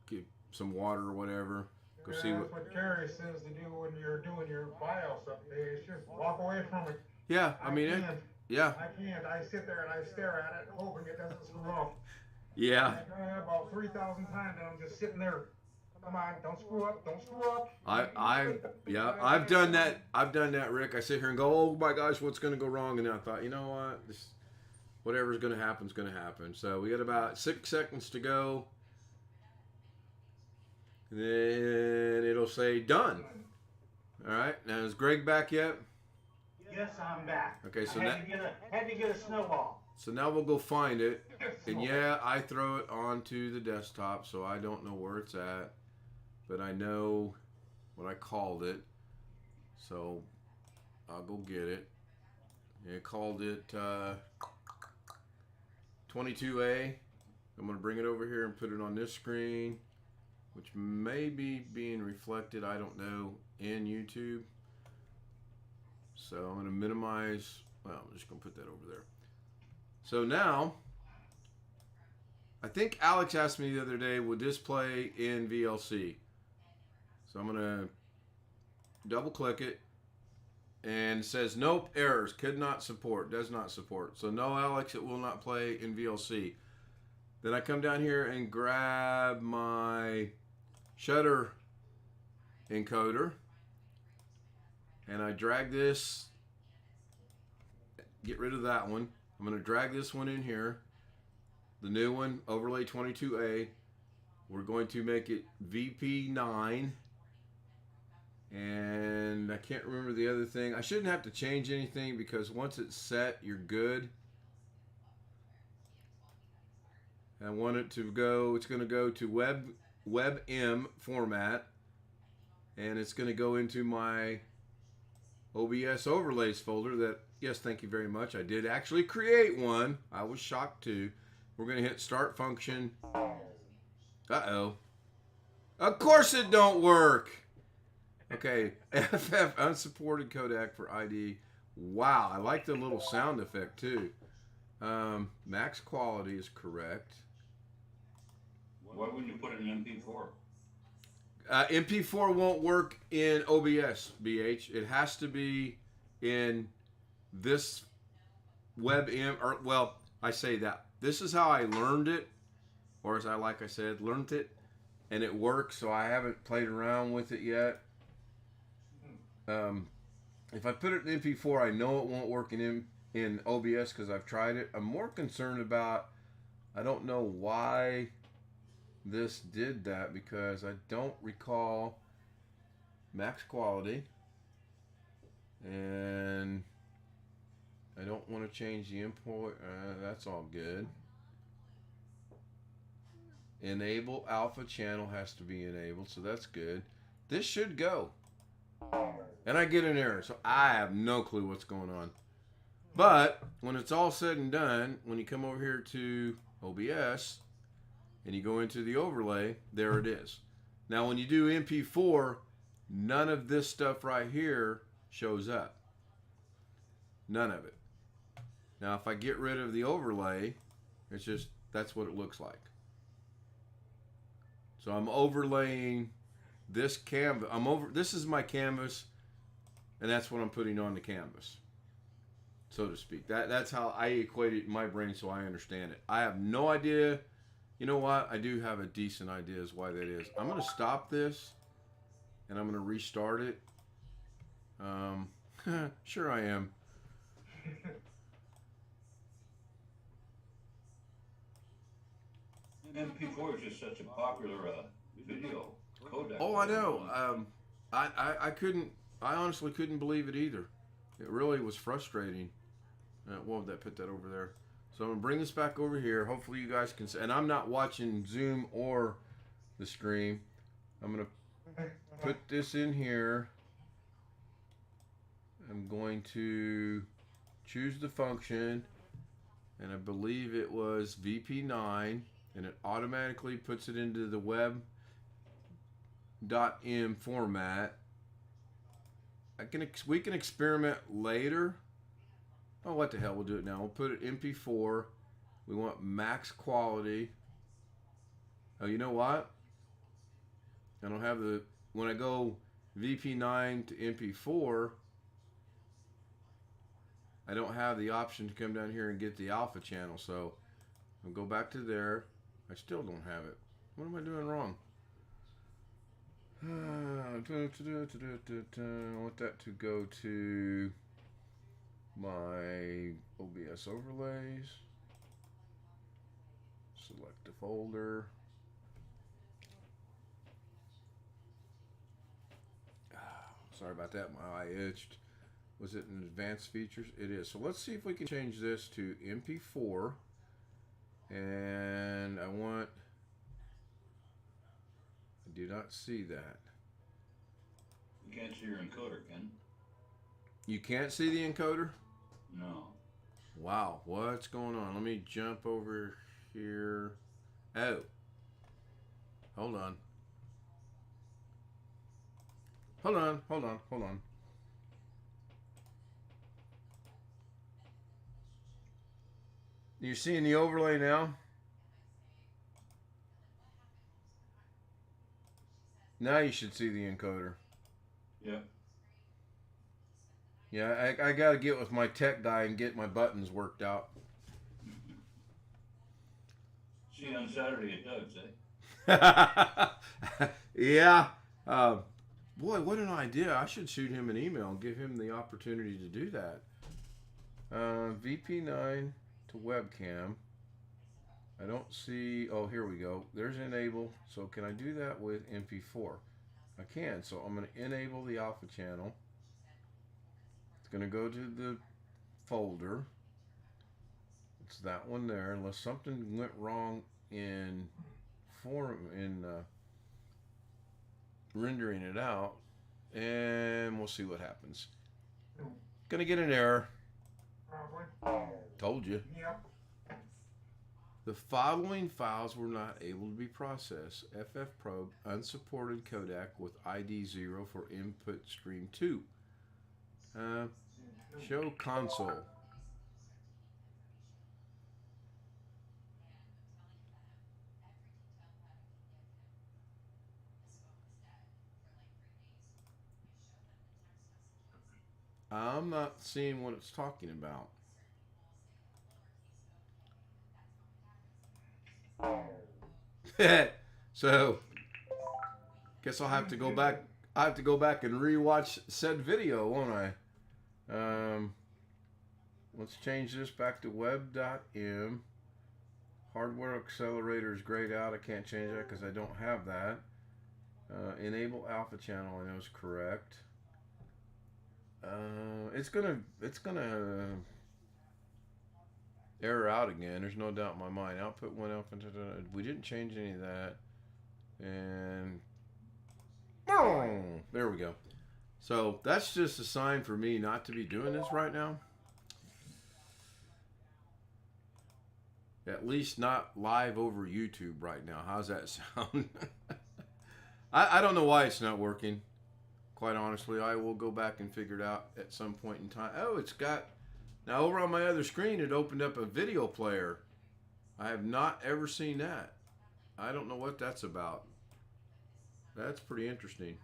get some water or whatever, go see That's what Gary says to do when you're doing your BIOS update. It's just walk away from it. Yeah, I mean, I can't. I sit there and I stare at it, hoping it doesn't screw up. Yeah. About 3,000 times, and I'm just sitting there. Come on, don't screw up, don't screw up. I've done that. I've done that, Rick. I sit here and go, oh my gosh, what's going to go wrong? And then I thought, you know what? Whatever's going to happen is going to happen. So we got about 6 seconds to go. And then it'll say done. All right. Now, is Greg back yet? Yes, I'm back. Okay, so I had to get a snowball. So now we'll go find it. And yeah, I throw it onto the desktop, so I don't know where it's at. But I know what I called it. So I'll go get it. I called it 22A. I'm going to bring it over here and put it on this screen, which may be being reflected, I don't know, in YouTube. So I'm going to minimize, well, I'm just going to put that over there. So now, I think Alex asked me the other day, would this play in VLC? So I'm going to double click it, and it says, nope, errors, could not support, does not support. So no, Alex, it will not play in VLC. Then I come down here and grab my shutter encoder, and I drag this, get rid of that one. I'm going to drag this one in here, the new one, overlay 22A. We're going to make it VP9, and I can't remember the other thing. I shouldn't have to change anything because once it's set, you're good. I want it to go, it's going to go to WebM format, and it's going to go into my OBS overlays folder that, yes, thank you very much. I did actually create one. I was shocked too. We're going to hit start function. Uh-oh. Of course it don't work. Okay, FF unsupported codec for ID. Wow, I like the little sound effect too. Max quality is correct. Why wouldn't you put it in MP4? MP4 won't work in OBS, BH. It has to be in this WebM, or, well, I say that. This is how I learned it, or as I said, learned it, and it works, so I haven't played around with it yet. If I put it in MP4, I know it won't work in OBS because I've tried it. I'm more concerned about, I don't know why this did that, because I don't recall max quality, and I don't want to change the import. That's all good. Enable alpha channel has to be enabled, so that's good. This should go. And I get an error, so I have no clue what's going on. But when it's all said and done, when you come over here to OBS and you go into the overlay, there it is. Now when you do MP4, none of this stuff right here shows up. None of it. Now if I get rid of the overlay, it's just, that's what it looks like. So I'm overlaying this canvas. This is my canvas, and that's what I'm putting on the canvas, so to speak. That's how I equate it in my brain, so I understand it. I have no idea. You know what? I do have a decent idea as why that is. I'm going to stop this, and I'm going to restart it. Sure I am. MP4 is just such a popular video codec. Oh, I know. I couldn't. I honestly couldn't believe it either. It really was frustrating. Well, that put that over there. So I'm gonna bring this back over here. Hopefully you guys can see. And I'm not watching Zoom or the stream. I'm gonna put this in here. I'm going to choose the function, and I believe it was VP9, and it automatically puts it into the web.m format. We can experiment later. Oh, what the hell, we'll do it now. We'll put it MP4. We want max quality. Oh, you know what? I don't have the, when I go VP9 to MP4, I don't have the option to come down here and get the alpha channel. So I'll go back to there. I still don't have it. What am I doing wrong? I want that to go to my OBS overlays. Select the folder. Sorry about that, my eye itched. Was it in advanced features? It is. So let's see if we can change this to MP4. And I do not see that. You can't see your encoder, Ken. You can't see the encoder? No. Wow, what's going on? Let me jump over here. Oh. Hold on. Hold on. You're seeing the overlay now? Now you should see the encoder. Yeah. Yeah, I got to get with my tech guy and get my buttons worked out. See you on Saturday at Doug's, eh? Yeah. Boy, what an idea. I should shoot him an email and give him the opportunity to do that. VP9 to webcam. I don't see... Oh, here we go. There's enable. So can I do that with MP4? I can. So I'm going to enable the alpha channel. It's going to go to the folder. It's that one there. Unless something went wrong in rendering it out. And we'll see what happens. Going to get an error. Told you. Yep. The following files were not able to be processed. FFprobe unsupported codec with ID 0 for input stream 2. Show console. I'm not seeing what it's talking about. So, guess I'll have to go back. I have to go back and rewatch said video, won't I? Let's change this back to web.m. Hardware accelerator is grayed out. I can't change that because I don't have that. Enable alpha channel. I know is correct. It's gonna error out again. There's no doubt in my mind. Output went up into the. We didn't change any of that, and boom, there we go. So that's just a sign for me not to be doing this right now. At least not live over YouTube right now. How's that sound? I don't know why it's not working. Quite honestly, I will go back and figure it out at some point in time. Oh, it's got... Now, over on my other screen, it opened up a video player. I have not ever seen that. I don't know what that's about. That's pretty interesting.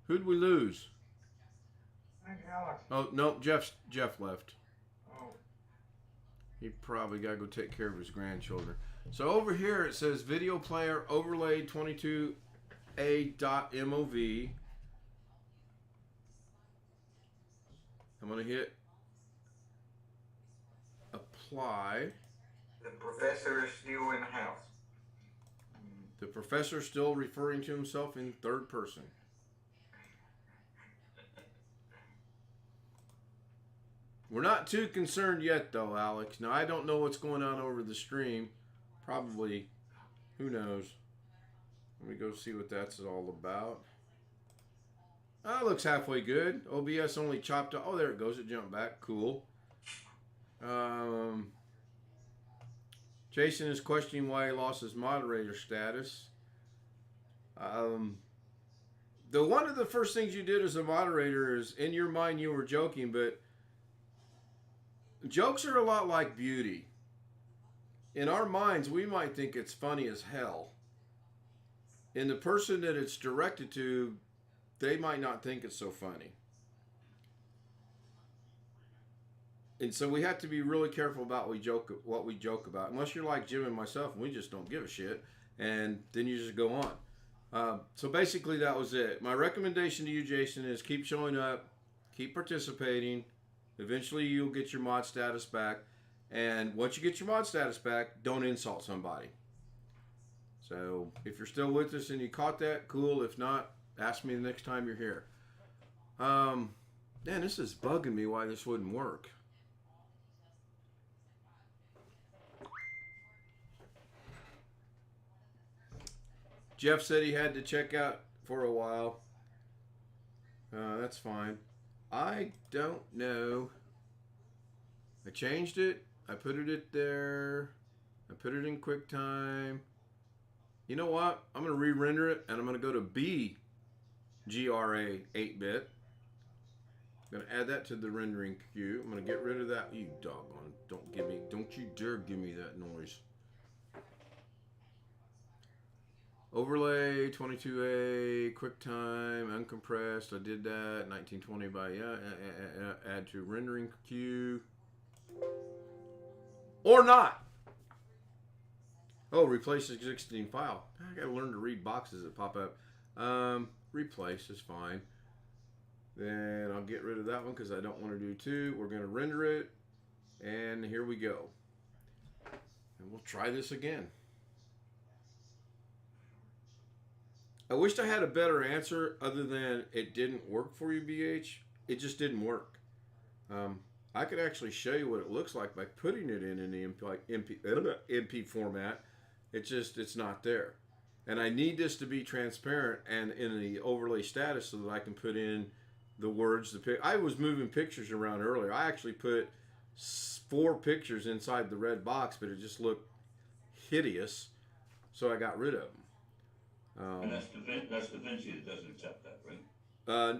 Who'd we lose? I think Alex. Oh, no, Jeff left. Oh. He probably got to go take care of his grandchildren. So over here it says video player overlay 22a.mov. I'm going to hit apply. The professor is still in the house. The professor still referring to himself in third person. We're not too concerned yet, though, Alex. Now, I don't know what's going on over the stream. Probably, who knows. Let me go see what that's all about. Oh, it looks halfway good. OBS only chopped up. Oh, there it goes. It jumped back. Cool. Jason is questioning why he lost his moderator status. One of the first things you did as a moderator is, in your mind, you were joking, but jokes are a lot like beauty. In our minds, we might think it's funny as hell. In the person that it's directed to, they might not think it's so funny. And so we have to be really careful about what we joke about. Unless you're like Jim and myself, and we just don't give a shit. And then you just go on. So basically that was it. My recommendation to you, Jason, is keep showing up. Keep participating. Eventually you'll get your mod status back. And once you get your mod status back, don't insult somebody. So if you're still with us and you caught that, cool. If not, ask me the next time you're here. Man, this is bugging me why this wouldn't work. Jeff said he had to check out for a while. That's fine. I don't know. I changed it. I put it there. I put it in QuickTime. You know what? I'm going to re-render it, and I'm going to go to BGRA 8-bit. I'm going to add that to the rendering queue. I'm going to get rid of that. You doggone. Don't you dare give me that noise. Overlay, 22A, QuickTime, uncompressed. I did that. 1920 by, add to rendering queue. Or not. Oh, replace existing file. I gotta learn to read boxes that pop up. Replace is fine. Then I'll get rid of that one because I don't want to do two. We're gonna render it. And here we go. And we'll try this again. I wished I had a better answer other than it didn't work for you, BH. It just didn't work. I could actually show you what it looks like by putting it in the MP format. It's not there. And I need this to be transparent and in the overlay status so that I can put in the words. I was moving pictures around earlier. I actually put 4 pictures inside the red box, but it just looked hideous. So I got rid of them. And that's DaVinci that doesn't accept that, right?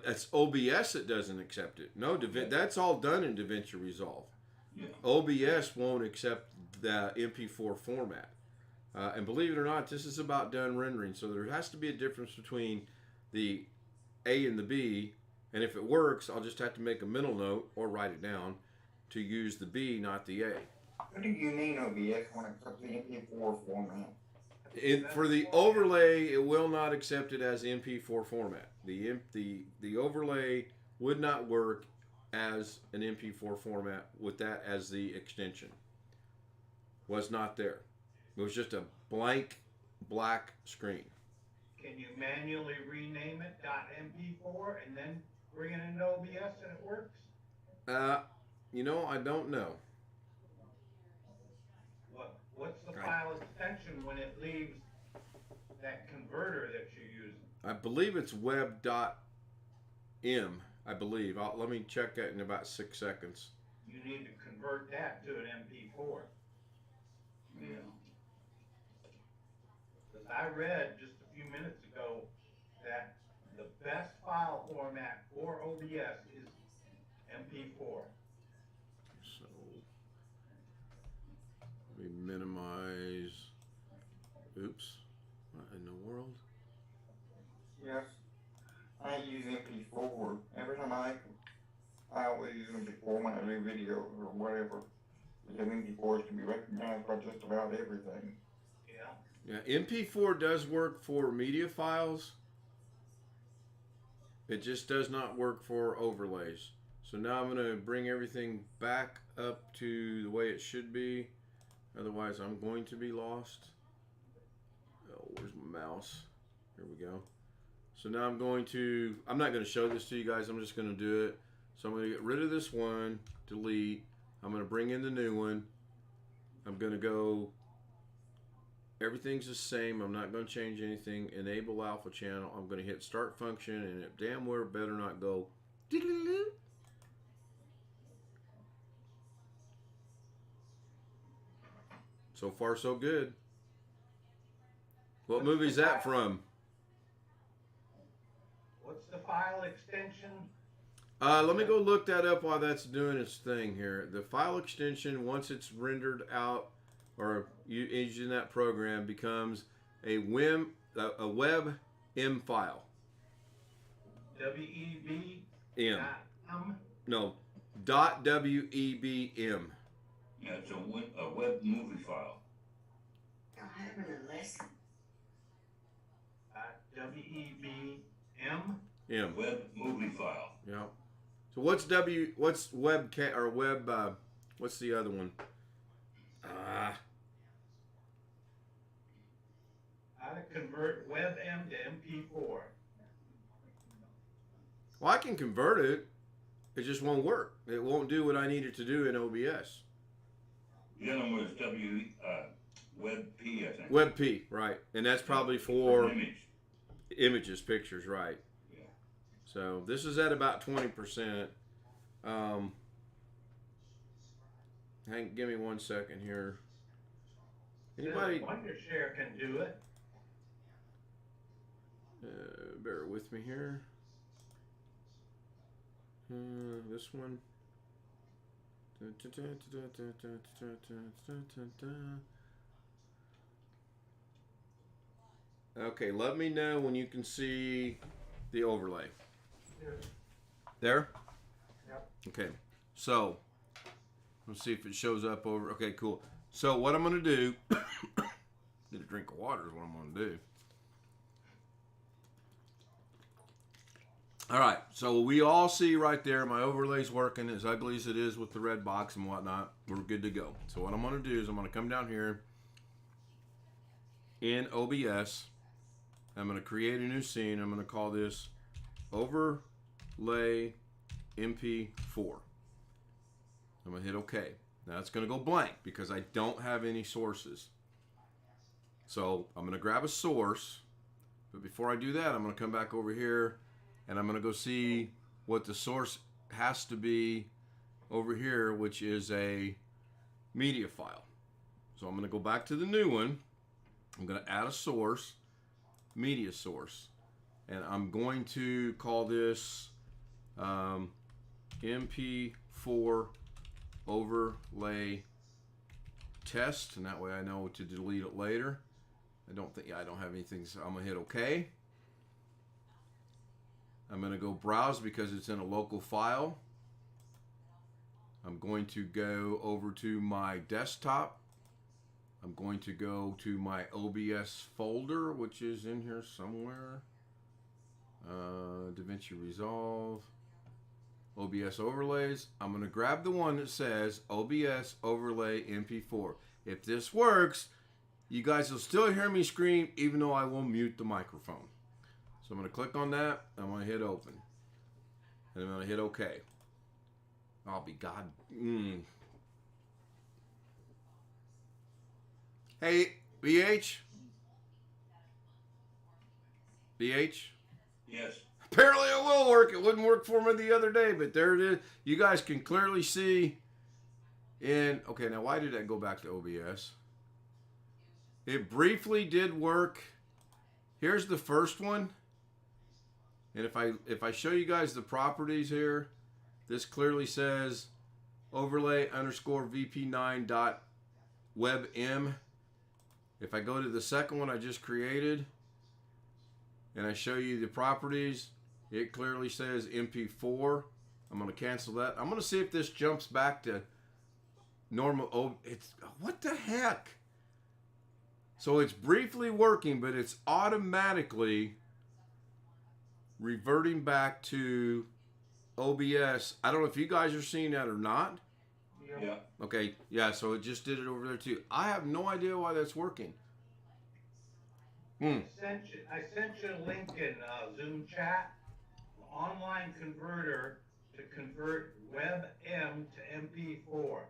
That's OBS that doesn't accept it. No, that's all done in DaVinci Resolve. Yeah. OBS won't accept the MP4 format. And believe it or not, this is about done rendering. So there has to be a difference between the A and the B. And if it works, I'll just have to make a mental note or write it down to use the B, not the A. What do you mean OBS won't accept the MP4 format? For the overlay, it will not accept it as MP4 format. The overlay would not work as an MP4 format with that as the extension. Was not there. It was just a blank black screen. Can you manually rename it .mp4 and then bring it into OBS and it works? You know, I don't know. What's the file extension when it leaves that converter that you're using? I believe it's web.m. I believe. Let me check that in about 6 seconds. You need to convert that to an MP4. Yeah. Because I read just a few minutes ago that the best file format for OBS is MP4. So we minimize. Oops. What in the world? Yes. I use MP4. Every time I always use MP4 when I do videos or whatever. Because MP4 can be recognized by just about everything. Yeah. Yeah, MP4 does work for media files. It just does not work for overlays. So now I'm going to bring everything back up to the way it should be. Otherwise, I'm going to be lost. Oh, where's my mouse? Here we go. So now I'm not going to show this to you guys. I'm just going to do it. So I'm going to get rid of this one, delete. I'm going to bring in the new one. I'm going to go, everything's the same. I'm not going to change anything. Enable alpha channel. I'm going to hit start function, and it damn well better not go. So far, so good. What movie is that from? What's the file extension? Let me go look that up while that's doing its thing here. The file extension, once it's rendered out or using that program, becomes a WebM file. WEB? M. No, .webm. Yeah, it's a web movie file. I'm having a lesson. WEBM? M. Web movie file. Yeah. So what's what's the other one? I to convert WebM to MP4. Well, I can convert it. It just won't work. It won't do what I need it to do in OBS. The other one was WebP, I think. WebP, right. And that's probably for Image. images, pictures, right. Yeah. So this is at about 20%. Give me 1 second here. Anybody? Wondershare can do it. Bear with me here. This one. Okay, let me know when you can see the overlay. There? Yep. Okay, so let's see if it shows up over. Okay, cool. So what I'm going to do, get a drink of water is what I'm going to do. All right, so we all see right there my overlay's working as ugly as it is with the red box and whatnot. We're good to go. So what I'm going to do is I'm going to come down here in OBS. I'm going to create a new scene. I'm going to call this Overlay MP4. I'm going to hit OK. Now it's going to go blank because I don't have any sources. So I'm going to grab a source. But before I do that, I'm going to come back over here and I'm going to go see what the source has to be over here, which is a media file. So I'm going to go back to the new one. I'm going to add a source, media source. And I'm going to call this MP4 overlay test. And that way I know to delete it later. I don't have anything, so I'm going to hit OK. I'm going to go browse because it's in a local file. I'm going to go over to my desktop. I'm going to go to my OBS folder, which is in here somewhere. DaVinci Resolve. OBS overlays. I'm going to grab the one that says OBS overlay MP4. If this works, you guys will still hear me scream even though I will mute the microphone. So I'm going to click on that. I'm going to hit open. And I'm going to hit OK. I'll be God. Hey, BH? BH? Yes. Apparently it will work. It wouldn't work for me the other day, but there it is. You guys can clearly see in... Okay, now why did that go back to OBS? It briefly did work. Here's the first one. And if I show you guys the properties here, this clearly says overlay underscore vp9.webm. If I go to the second one I just created and I show you the properties, it clearly says MP4. I'm going to cancel that. I'm going to see if this jumps back to normal. Oh, it's what the heck? So it's briefly working, but it's automatically reverting back to OBS. I don't know if you guys are seeing that or not. Yeah. Okay, yeah, so it just did it over there too. I have no idea why that's working. I sent you a link in Zoom chat. Online converter to convert WebM to MP4.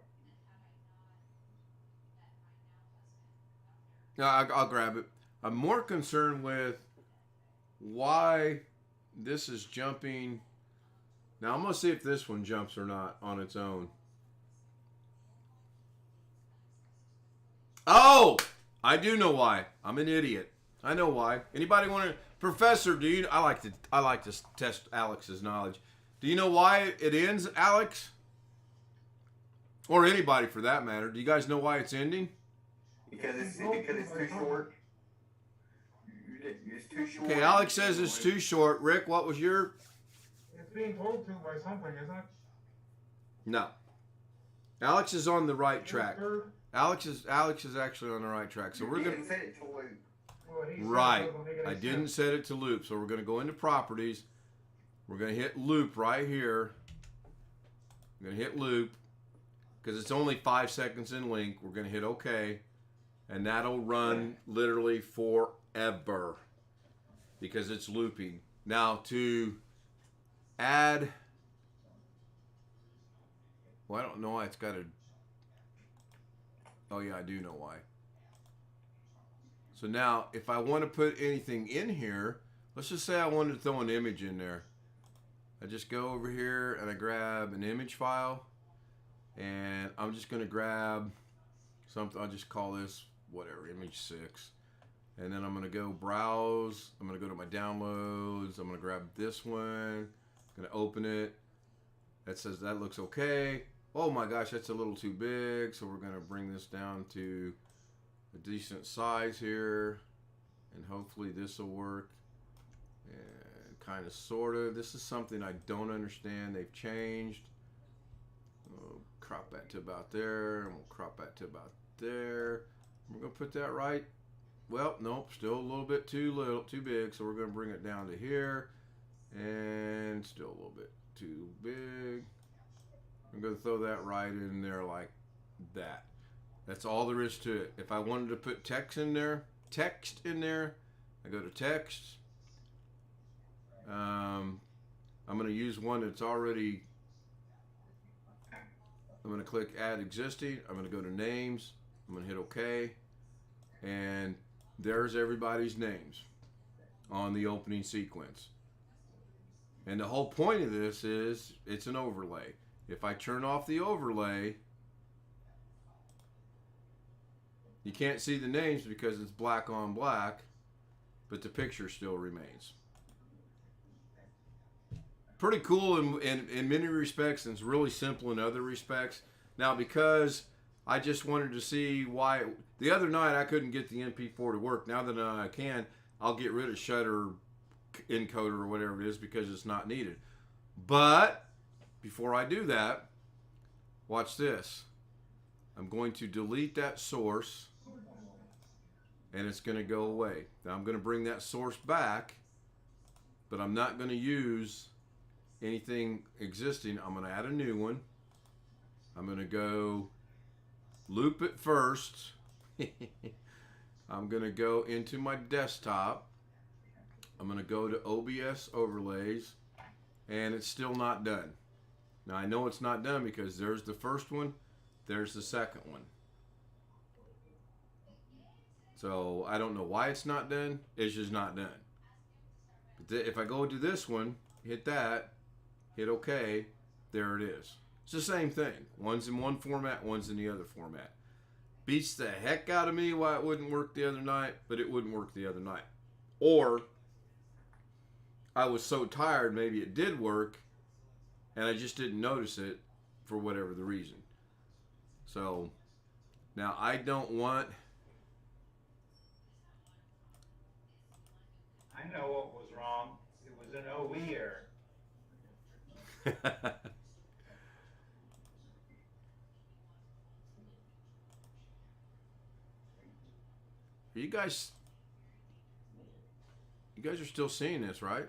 Yeah, I'll grab it. I'm more concerned with why this is jumping. Now I'm going to see if this one jumps or not on its own. Oh! I do know why. I'm an idiot. I know why. Anybody want to... Professor, do you... I like to test Alex's knowledge. Do you know why it ends, Alex? Or anybody for that matter. Do you guys know why it's ending? Because it's too short. It's too short. Okay, Alex says it's too short. Rick, what was your... It's being told to by something, isn't it? No. Alex is on the right track. Alex is actually on the right track. So we're going to... set it to loop. Right. I didn't set it to loop. So we're going to go into properties. We're going to hit loop right here. I'm going to hit loop because it's only 5 seconds in length. We're going to hit OK. And that'll run literally forever. forever because it's looping. Now to add, well, I don't know why it's got a, oh yeah, I do know why. So now if I want to put anything in here, let's just say I wanted to throw an image in there. I just go over here and I grab an image file, and I'm just going to grab something. I'll just call this whatever, image 6. And then I'm going to go browse. I'm going to go to my downloads. I'm going to grab this one. I'm going to open it. That says that looks okay. Oh my gosh, that's a little too big. So we're going to bring this down to a decent size here. And hopefully this will work. And kind of, sort of. This is something I don't understand. They've changed. We'll crop that to about there. And we'll crop that to about there. We're going to put that right. Well, nope, still a little bit too big, so we're going to bring it down to here, and still a little bit too big. I'm going to throw that right in there like that. That's all there is to it. If I wanted to put text in there, I go to text. I'm going to use one that's already, I'm going to click add existing. I'm going to go to names. I'm going to hit OK, and there's everybody's names on the opening sequence. And the whole point of this is it's an overlay. If I turn off the overlay, you can't see the names because it's black on black, but the picture still remains. Pretty cool in many respects, and it's really simple in other respects. Now, because I just wanted to see why. The other night I couldn't get the MP4 to work. Now that I can, I'll get rid of Shutter Encoder or whatever it is because it's not needed. But before I do that, watch this. I'm going to delete that source, and it's going to go away. Now I'm going to bring that source back, but I'm not going to use anything existing. I'm going to add a new one. I'm going to go loop it first. I'm going to go into my desktop. I'm going to go to OBS overlays, and it's still not done. Now I know it's not done because there's the first one, there's the second one. So I don't know why it's not done. It's just not done. But if I go to this one, hit that, hit OK, there it is. It's the same thing. One's in one format, one's in the other format. Beats the heck out of me why it wouldn't work the other night, but it wouldn't work the other night. Or I was so tired, maybe it did work, and I just didn't notice it for whatever the reason. So now I don't want... I know what was wrong. It was an OE error. You guys are still seeing this, right?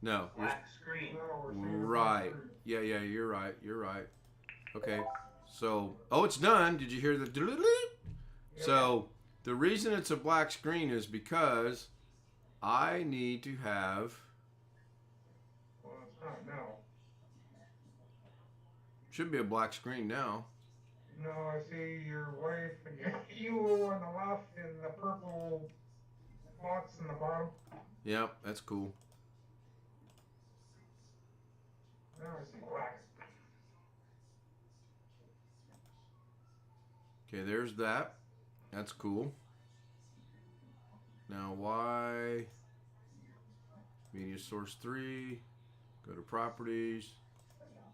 No. Black screen. Right. Yeah, you're right. You're right. Okay. So, oh, it's done. Did you hear the... So, the reason it's a black screen is because I need to have... Well, it's not now. Should be a black screen now. No, I see your wife and you on the left and the purple box in the bottom. Yep, that's cool. Now I see black. Okay, there's that. That's cool. Now why? Media source 3. Go to properties.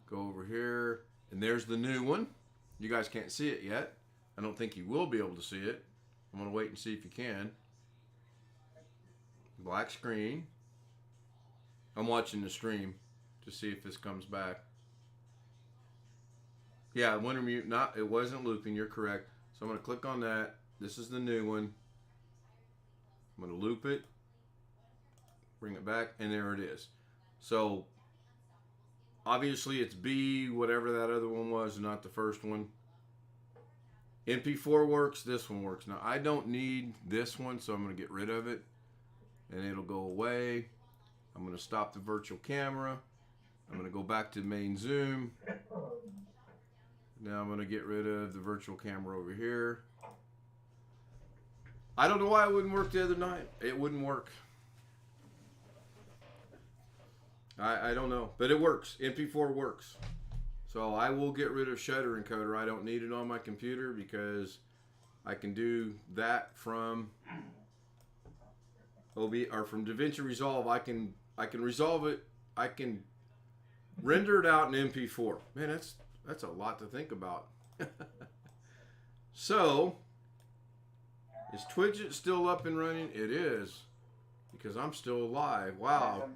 Go over here. And there's the new one. You guys can't see it yet. I don't think you will be able to see it. I'm going to wait and see if you can. Black screen. I'm watching the stream to see if this comes back. Yeah, winter mute. It wasn't looping. You're correct. So I'm going to click on that. This is the new one. I'm going to loop it. Bring it back. And there it is. So obviously it's B, whatever that other one was, not the first one. MP4 works. This one works. Now, I don't need this one, so I'm going to get rid of it. And it'll go away. I'm going to stop the virtual camera. I'm going to go back to main Zoom. Now I'm going to get rid of the virtual camera over here. I don't know why it wouldn't work the other night. It wouldn't work. I don't know. But it works. MP4 works. So I will get rid of Shutter Encoder. I don't need it on my computer because I can do that from from DaVinci Resolve. I can resolve it. I can render it out in MP4. Man, that's a lot to think about. So, is Twidget still up and running? It is, because I'm still alive. Wow.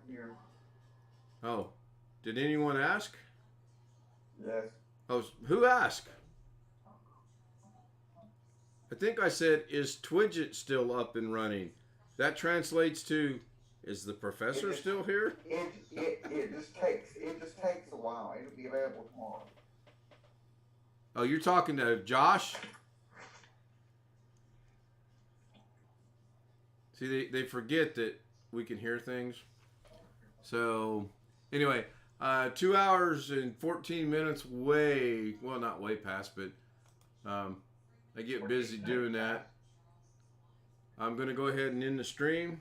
Oh, did anyone ask? Yes. Oh, who asked? I think I said, is Twidget still up and running? That translates to, is the professor still here? It just takes a while. It'll be available tomorrow. Oh, you're talking to Josh? See, they forget that we can hear things. So, anyway, 2 hours and 14 minutes, not way past, but I get busy doing that. I'm going to go ahead and end the stream.